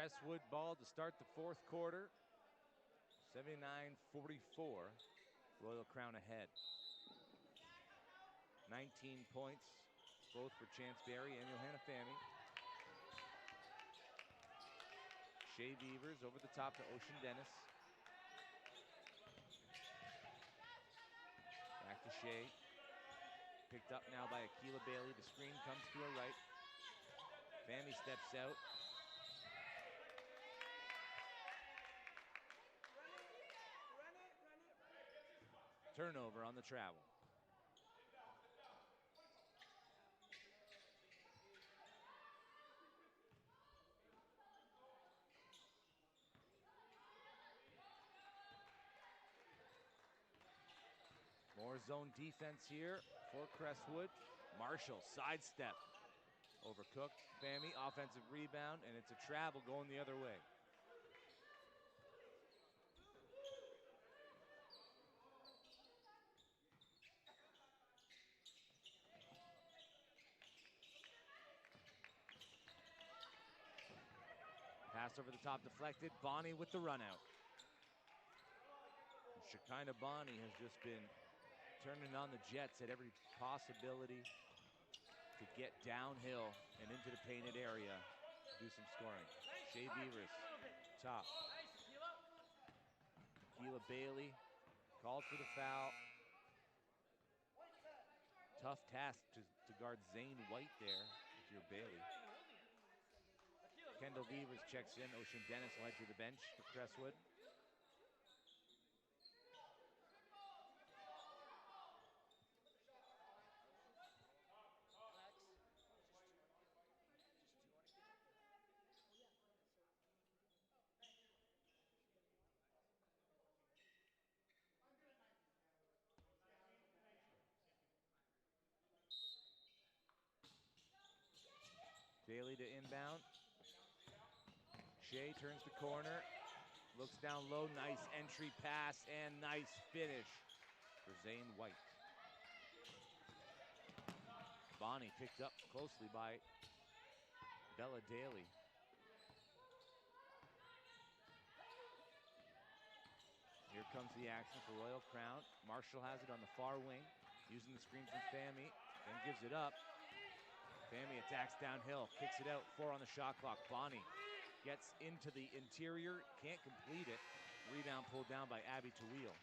Crestwood ball to start the fourth quarter. 79-44. Royal Crown ahead. 19 points, both for Chance Berry and Johanna Fami. Shea Beavers over the top to Ocean Dennis. Back to Shea. Picked up now by Akila Bailey. The screen comes to her right. Fami steps out. Turnover on the travel. More zone defense here for Crestwood. Marshall, sidestep. Overcooked. Fami, offensive rebound, and it's a travel going the other way. Pass over the top deflected. Bonnie with the run out. Shekinah Bonnie has just been turning on the Jets at every possibility to get downhill and into the painted area to do some scoring. Shea Beavers, top. Keela Bailey called for the foul. Tough task to guard Zane White there if you're Bailey. Kendall Beavers checks in. Ocean Dennis led to the bench for Crestwood. Bailey to inbound. Shea turns the corner, looks down low, nice entry pass, and nice finish for Zane White. Bonnie picked up closely by Bella Daly. Here comes the action for Royal Crown. Marshall has it on the far wing, using the screen from Fami, then gives it up. Fami attacks downhill, kicks it out, 4 on the shot clock. Bonnie gets into the interior, can't complete it. Rebound pulled down by Abby Tawil.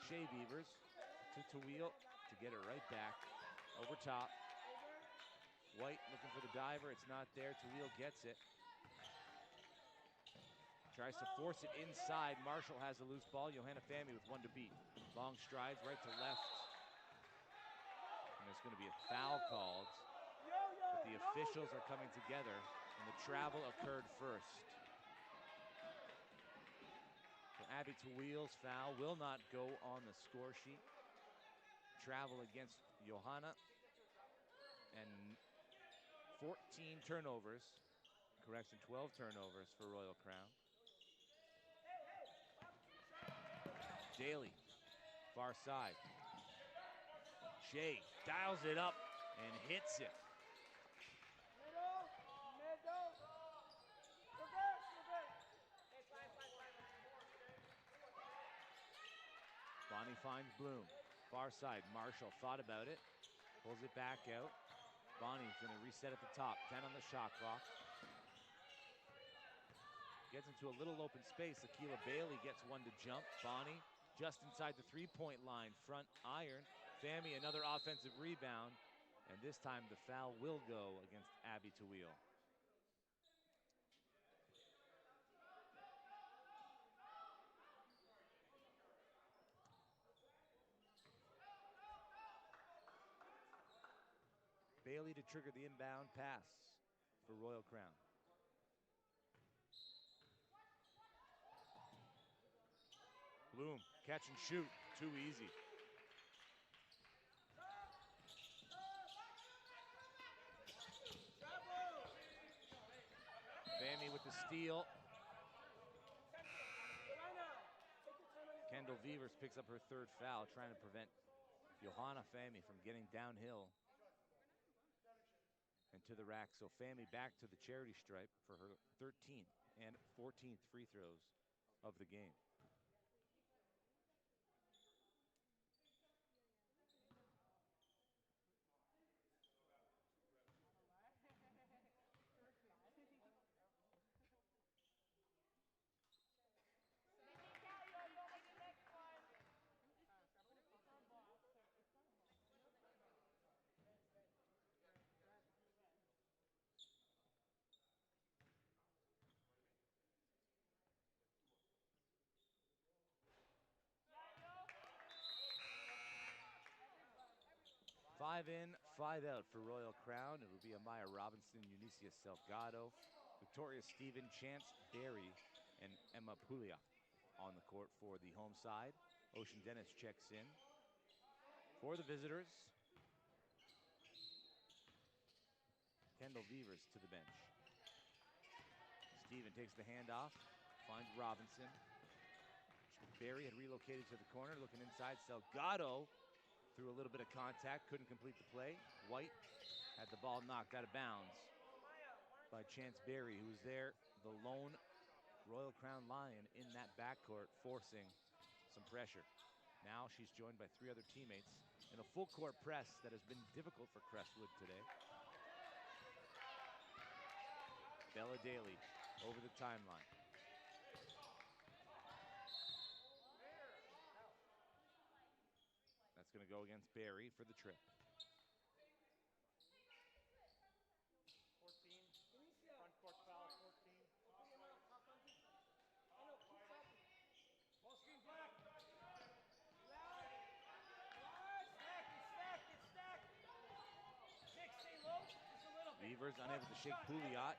Shea Beavers to Tawil to get it right back. Over top. White looking for the diver, it's not there. Tawil gets it. Tries to force it inside. Marshall has a loose ball. Johanna Fami with 1 to beat. Long strides right to left. And there's going to be a foul called. But the officials are coming together, and the travel occurred first. So Abby Tawil's foul will not go on the score sheet. Travel against Johanna. And 14 turnovers. Correction, 12 turnovers for Royal Crown. Daly, far side. Shea dials it up and hits it. Bonnie finds Bloom. Far side, Marshall thought about it. Pulls it back out. Bonnie's gonna reset at the top. 10 on the shot clock. Gets into a little open space. Akila Bailey gets 1 to jump. Bonnie just inside the three-point line. Front iron. Fami another offensive rebound. And this time the foul will go against Abby Tawil. Bailey to trigger the inbound pass for Royal Crown. Bloom, catch and shoot, too easy. Fami with the steal. Kendall Beavers picks up her 3rd foul, trying to prevent Johanna Fami from getting downhill and to the rack. So Fami back to the charity stripe for her 13th and 14th free throws of the game. Five in, five out for Royal Crown. It'll be Amaya Robinson, Eunicia Salgado, Victoria Stephen, Chance Berry, and Emma Puglia on the court for the home side. Ocean Dennis checks in. For the visitors, Kendall Beavers to the bench. Stephen takes the handoff, finds Robinson. Berry had relocated to the corner, looking inside. Salgado threw a little bit of contact, couldn't complete the play. White had the ball knocked out of bounds by Chance Berry, who was there, the lone Royal Crown Lion in that backcourt, forcing some pressure. Now she's joined by three other teammates in a full court press that has been difficult for Crestwood today. Bella Daly over the timeline. That's going to go against Berry for the trip. 14. Front court foul, 14. Ball screen black. It's stacked. Nick, stay low just a little bit. Beavers unable to shake Pouliot.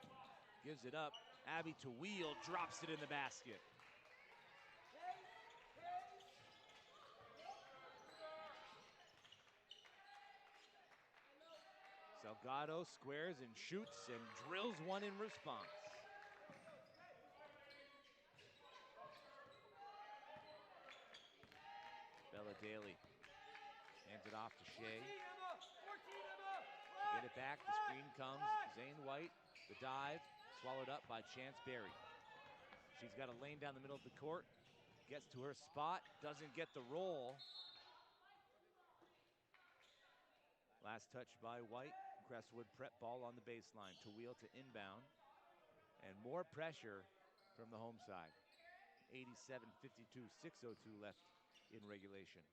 Gives it up. Abby to wheel, drops it in the basket. Salgado squares and shoots and drills one in response. Bella Daly hands it off to Shea. Get it back, the screen comes. Zane White, the dive, swallowed up by Chance Berry. She's got a lane down the middle of the court, gets to her spot, doesn't get the roll. Last touch by White. Crestwood prep ball on the baseline. To wheel to inbound. And more pressure from the home side. 87-52, 6:02 left in regulation.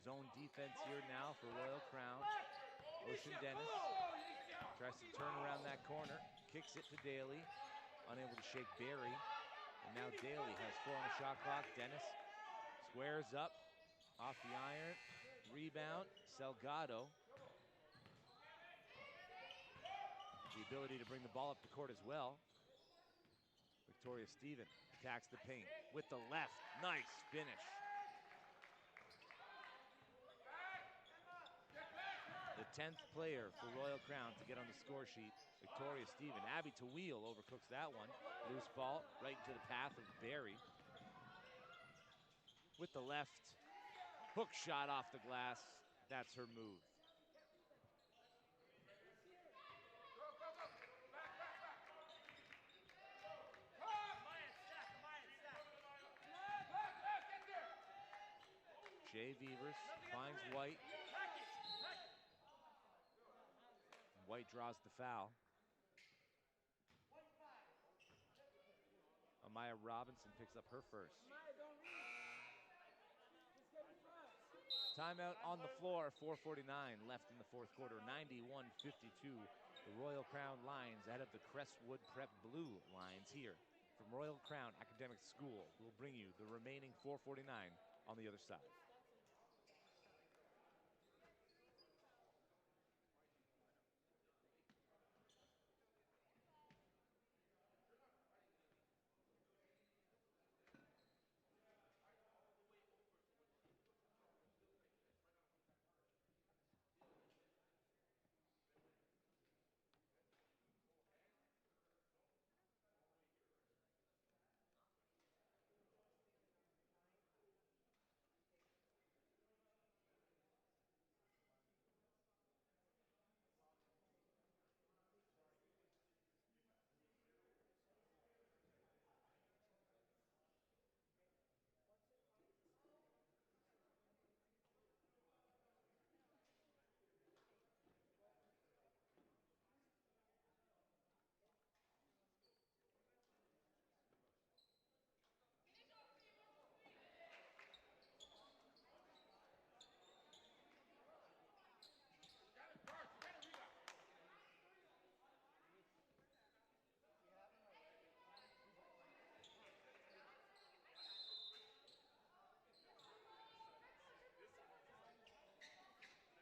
Zone defense here now for Royal Crown. Ocean Dennis tries to turn around that corner, kicks it to Daly, unable to shake Berry. And now Daly has 4 on the shot clock. Dennis squares up, off the iron, rebound, Salgado. The ability to bring the ball up the court as well. Victoria Stephen attacks the paint with the left. Nice finish. The 10th player for Royal Crown to get on the score sheet. Victoria Stephen. Abby to wheel overcooks that one. Loose ball right into the path of Berry. With the left. Hook shot off the glass. That's her move. Jay Beavers finds White. White draws the foul. Amaya Robinson picks up her first. Timeout on the floor, 4:49 left in the fourth quarter, 91-52. The Royal Crown Lions ahead of the Crestwood Prep Blue Lions here from Royal Crown Academic School. We'll bring you the remaining 4:49 on the other side.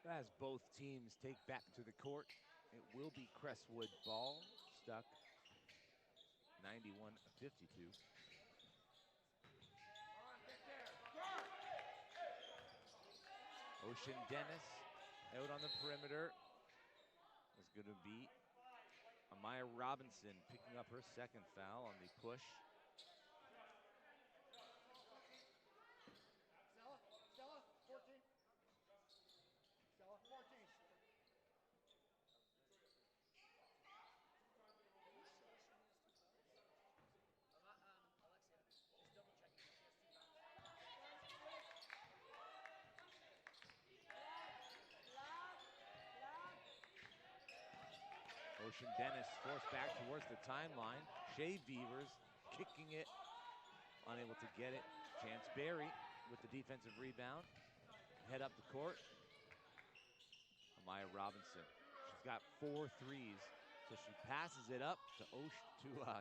As both teams take back to the court, it will be Crestwood ball, stuck 91-52. Ocean Dennis out on the perimeter is going to be Amaya Robinson picking up her second foul on the push. Stella, 14. Stella, 14. Ocean Dennis forced back towards the timeline. Shea Beavers kicking it, unable to get it. Chance Berry with the defensive rebound. Head up the court. Amaya Robinson. She's got 4 threes, so she passes it up to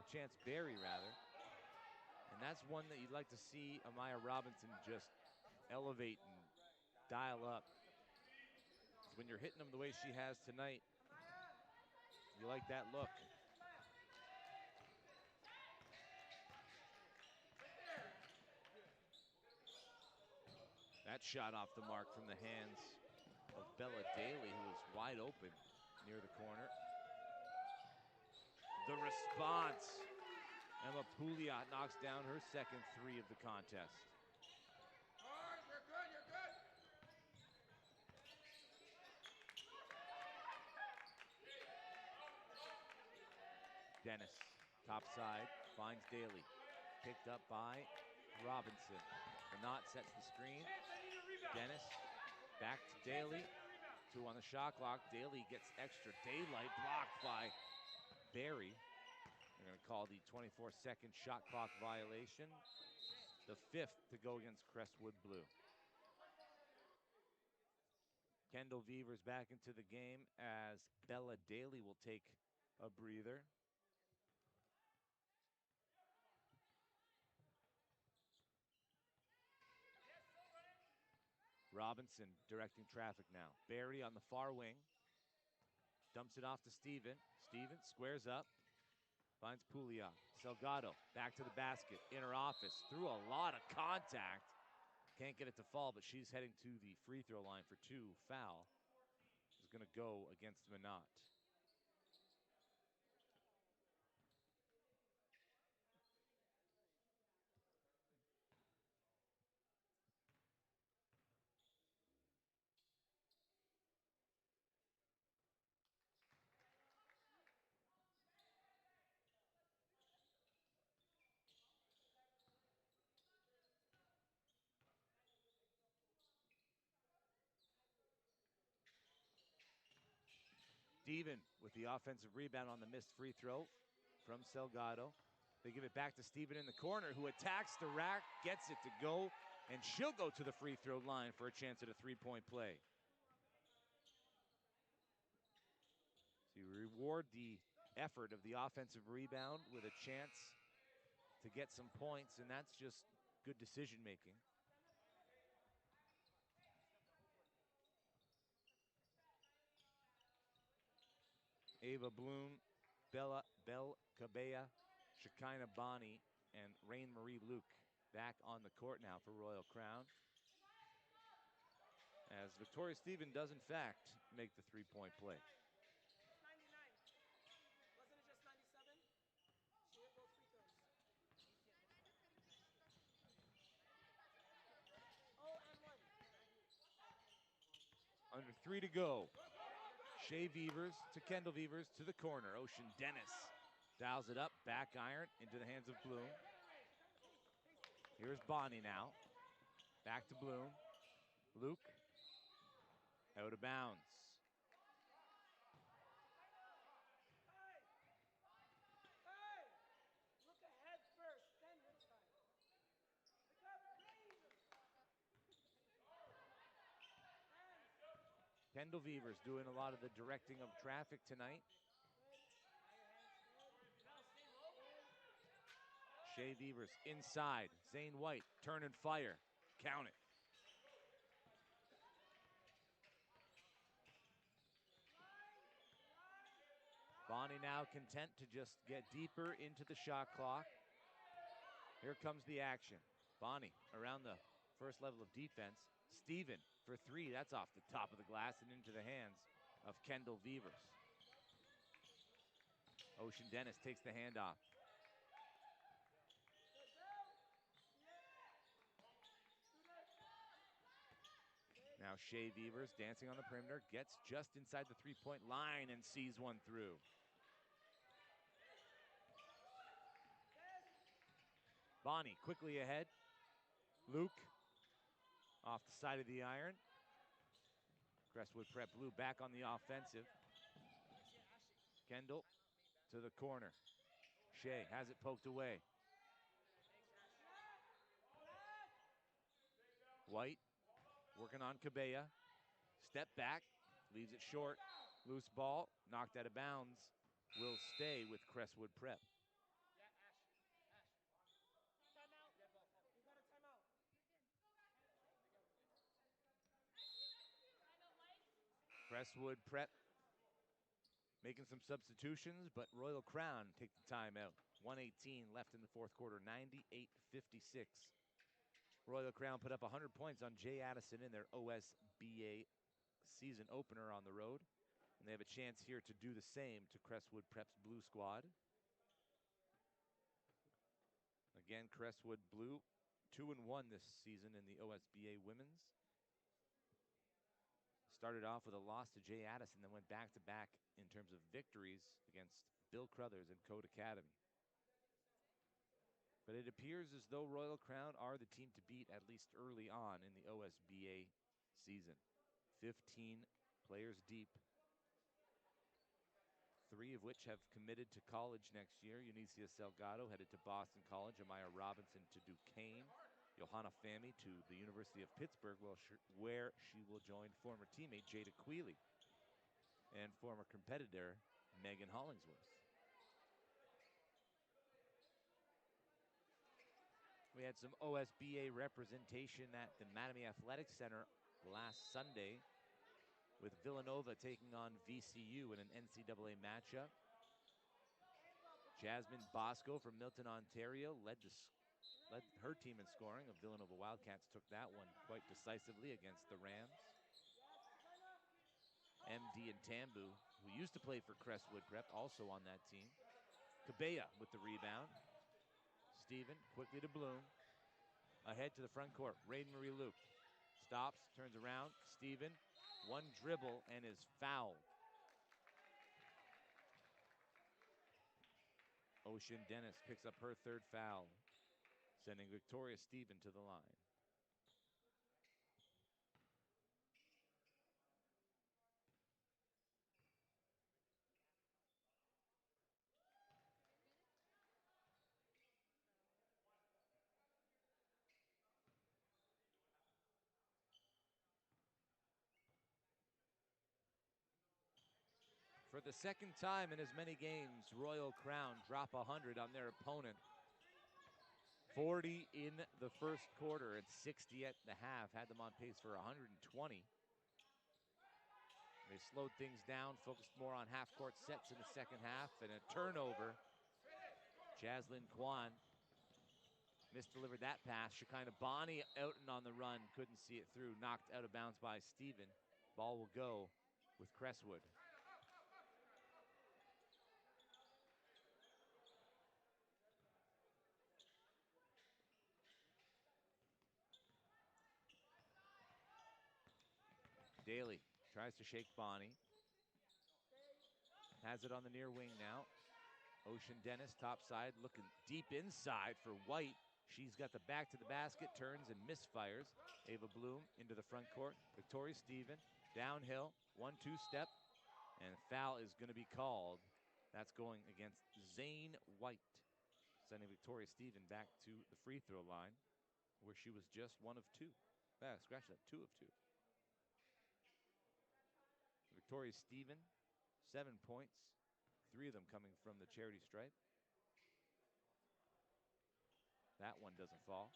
Chance Berry, rather. And that's one that you'd like to see Amaya Robinson just elevate and dial up. When you're hitting them the way she has tonight, you like that look. That shot off the mark from the hands of Bella Daly, who was wide open near the corner. The response. Emma Pouliot knocks down her second 3 of the contest. All right, you're good, you're good. Dennis, top side, finds Daly. Picked up by Robinson. The knot sets the screen. Dennis, back to Daly. 2 on the shot clock. Daly gets extra daylight, blocked by Berry. They're going to call the 24-second shot clock violation. The 5th to go against Crestwood Blue. Kendall Beavers back into the game as Bella Daly will take a breather. Robinson directing traffic now. Berry on the far wing. Dumps it off to Steven. Steven squares up. Finds Pouliot. Salgado back to the basket. Inner office. Through a lot of contact. Can't get it to fall, but she's heading to the free throw line for 2. Foul is going to go against Minot. Steven with the offensive rebound on the missed free throw from Salgado. They give it back to Steven in the corner, who attacks the rack, gets it to go, and she'll go to the free throw line for a chance at a 3-point play. So you reward the effort of the offensive rebound with a chance to get some points, and that's just good decision making. Ava Bloom, Belle Cabella, Shekinah Bonney, and Rain Marie Luke back on the court now for Royal Crown. As Victoria Steven does, in fact, make the 3-point play. 99. Wasn't it just 97? She hit those free throws. Oh, and 1. Under 3 to go. Shea Beavers to Kendall Beavers to the corner. Ocean Dennis dials it up, back iron into the hands of Bloom. Here's Bonnie now. Back to Bloom. Luke out of bounds. Hey! Look ahead first, then this side. Look up. Kendall Beavers doing a lot of the directing of traffic tonight. Shea Beavers inside. Zane White, turn and fire. Count it. Bonnie now content to just get deeper into the shot clock. Here comes the action. Bonnie around the first level of defense. Steven for three. That's off the top of the glass and into the hands of Kendall Vevers. Ocean Dennis takes the handoff. Now Shea Vevers dancing on the perimeter, gets just inside the three-point line and sees one through. Bonnie quickly ahead. Luke off the side of the iron. Crestwood Prep Blue back on the offensive. Kendall to the corner. Shea has it poked away. White working on Cabella. Step back, leaves it short. Loose ball, knocked out of bounds. Will stay with Crestwood Prep. Crestwood Prep making some substitutions, but Royal Crown take the timeout. 1:18 left in the fourth quarter, 98-56. Royal Crown put up 100 points on Jay Addison in their OSBA season opener on the road. And they have a chance here to do the same to Crestwood Prep's Blue squad. Again, Crestwood Blue 2-1 this season in the OSBA women's. Started off with a loss to Jay Addison, then went back-to-back in terms of victories against Bill Crothers and Code Academy. But it appears as though Royal Crown are the team to beat, at least early on in the OSBA season. 15 players deep, 3 of which have committed to college next year. Unicia Salgado headed to Boston College, Amaya Robinson to Duquesne, Johanna Fami to the University of Pittsburgh, where she will join former teammate Jada Quealy and former competitor Megan Hollingsworth. We had some OSBA representation at the Mattamy Athletic Center last Sunday with Villanova taking on VCU in an NCAA matchup. Jasmine Bosco from Milton, Ontario led her team in scoring. The Villanova Wildcats took that one quite decisively against the Rams. MD and Tambu, who used to play for Crestwood Prep, also on that team. Cabella with the rebound. Steven quickly to Bloom. Ahead to the front court. Raiden Marie Luke stops, turns around. Steven, one dribble and is fouled. Ocean Dennis picks up her third foul, sending Victoria Steven to the line. For the second time in as many games, Royal Crown drop 100 on their opponent. 40 in the first quarter and 60 at the half. Had them on pace for 120. They slowed things down, focused more on half-court sets in the second half, and a turnover. Jaslyn Kwan misdelivered that pass. Shekinah Bonnie out and on the run, couldn't see it through. Knocked out of bounds by Steven. Ball will go with Crestwood. Daly tries to shake Bonnie. Has it on the near wing now. Ocean Dennis, top side, looking deep inside for White. She's got the back to the basket, turns and misfires. Ava Bloom into the front court. Victoria Steven, downhill, 1-2 step, and foul is going to be called. That's going against Zane White, sending Victoria Steven back to the free throw line, where she was just 1 of 2. Scratch that, 2 of 2. Victoria Steven, 7 points, 3 of them coming from the charity stripe. That one doesn't fall.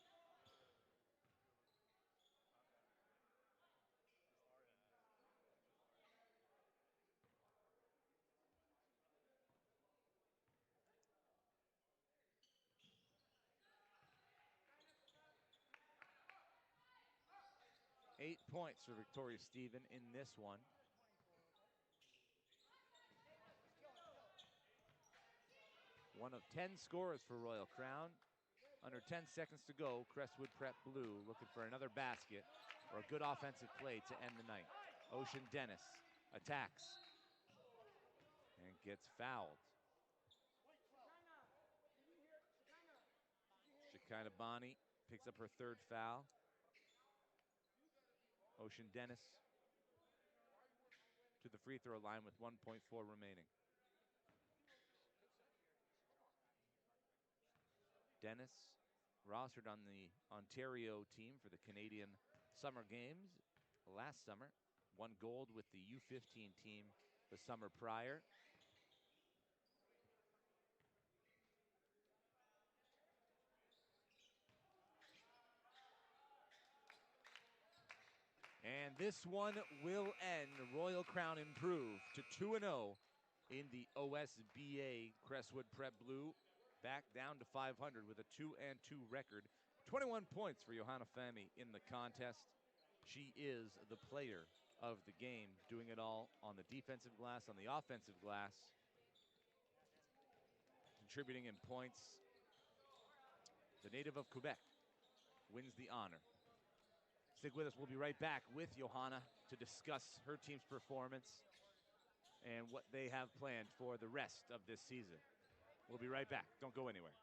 8 points for Victoria Stephen in this one. One of 10 scores for Royal Crown. Under 10 seconds to go, Crestwood Prep Blue looking for another basket or a good offensive play to end the night. Ocean Dennis attacks and gets fouled. Shekinah Bonnie picks up her 3rd foul. Ocean Dennis to the free throw line with 1.4 remaining. Dennis rostered on the Ontario team for the Canadian Summer Games last summer. Won gold with the U15 team the summer prior. And this one will end. Royal Crown improve to 2-0 in the OSBA. Crestwood Prep Blue back down to 500 with a 2-2 record. 21 points for Johanna Fami in the contest. She is the player of the game, doing it all on the defensive glass, on the offensive glass, contributing in points. The native of Quebec wins the honor. Stick with us. We'll be right back with Johanna to discuss her team's performance and what they have planned for the rest of this season. We'll be right back. Don't go anywhere.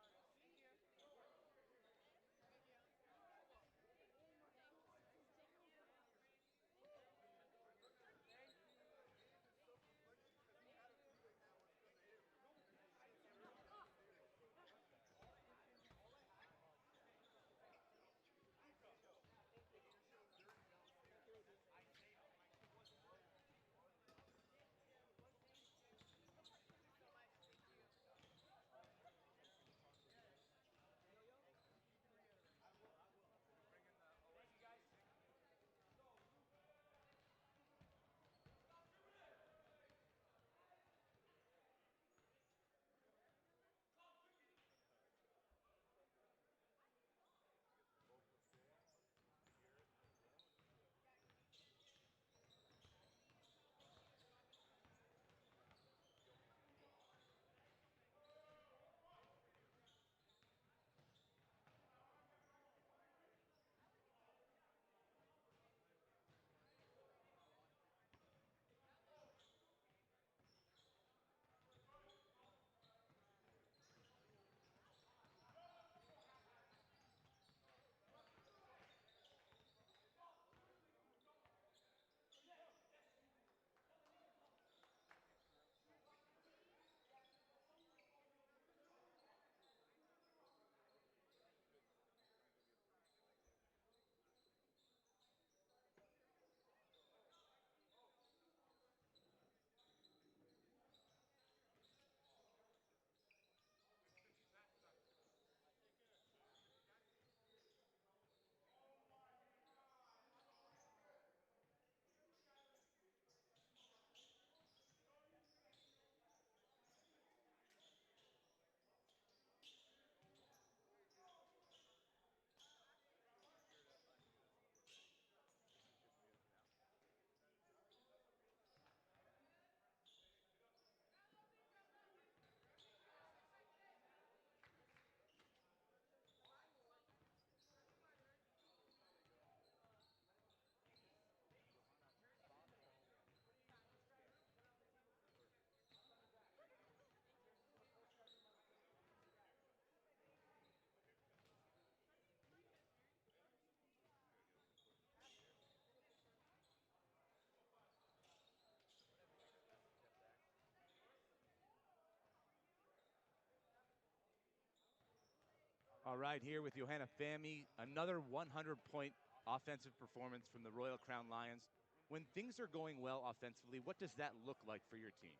All right, here with Johanna Fami, another 100-point offensive performance from the Royal Crown Lions. When things are going well offensively, what does that look like for your team?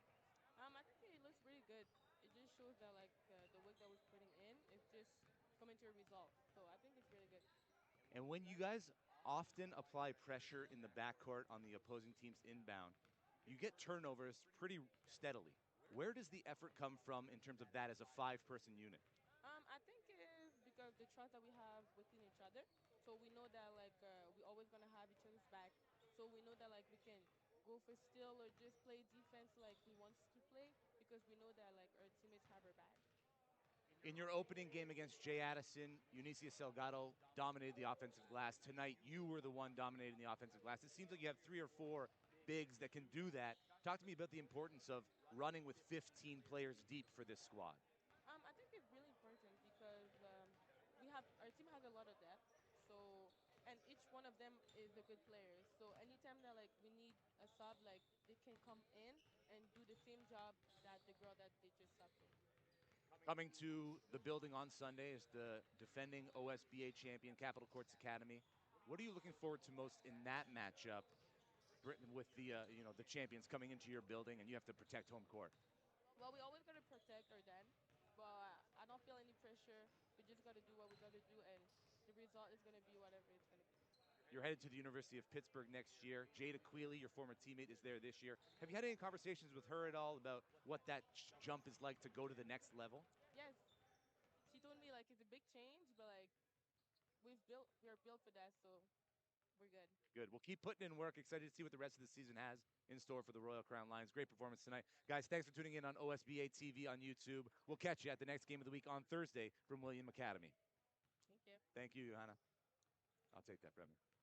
I think it looks pretty good. It just shows that the work that was putting in is just coming to a result. So I think it's really good. And when you guys often apply pressure in the backcourt on the opposing team's inbound, you get turnovers pretty steadily. Where does the effort come from in terms of that as a 5-person unit? I think it is because the trust that we have within each other. So we know that like we always gonna have each other's back. So we know that like we can go for steal or just play defense like we want to play because we know that like our teammates have our back. In your opening game against Jay Addison, Eunicia Salgado dominated the offensive glass. Tonight, you were the one dominating the offensive glass. It seems like you have 3 or 4 bigs that can do that. Talk to me about the importance of running with 15 players deep for this squad. I think it's really important because we have our team has a lot of depth. So and each one of them is a good player. So anytime that like we need a sub, like they can come in and do the same job that the girl that they just subbed in. Coming to the building on Sunday is the defending OSBA champion, Capital Courts Academy. What are you looking forward to most in that matchup, Britain, with the the champions coming into your building and you have to protect home court? Well, we always gotta protect our den, but I don't feel any pressure. We just gotta do what we gotta do, and the result is gonna be whatever it's gonna be. You're headed to the University of Pittsburgh next year. Jada Quealy, your former teammate, is there this year. Have you had any conversations with her at all about what that jump is like to go to the next level? Yes, she told me like it's a big change, but like we're built for that, so we're good. Good. We'll keep putting in work. Excited to see what the rest of the season has in store for the Royal Crown Lions. Great performance tonight. Guys, thanks for tuning in on OSBA TV on YouTube. We'll catch you at the next game of the week on Thursday from William Academy. Thank you. Thank you, Johanna. I'll take that from you.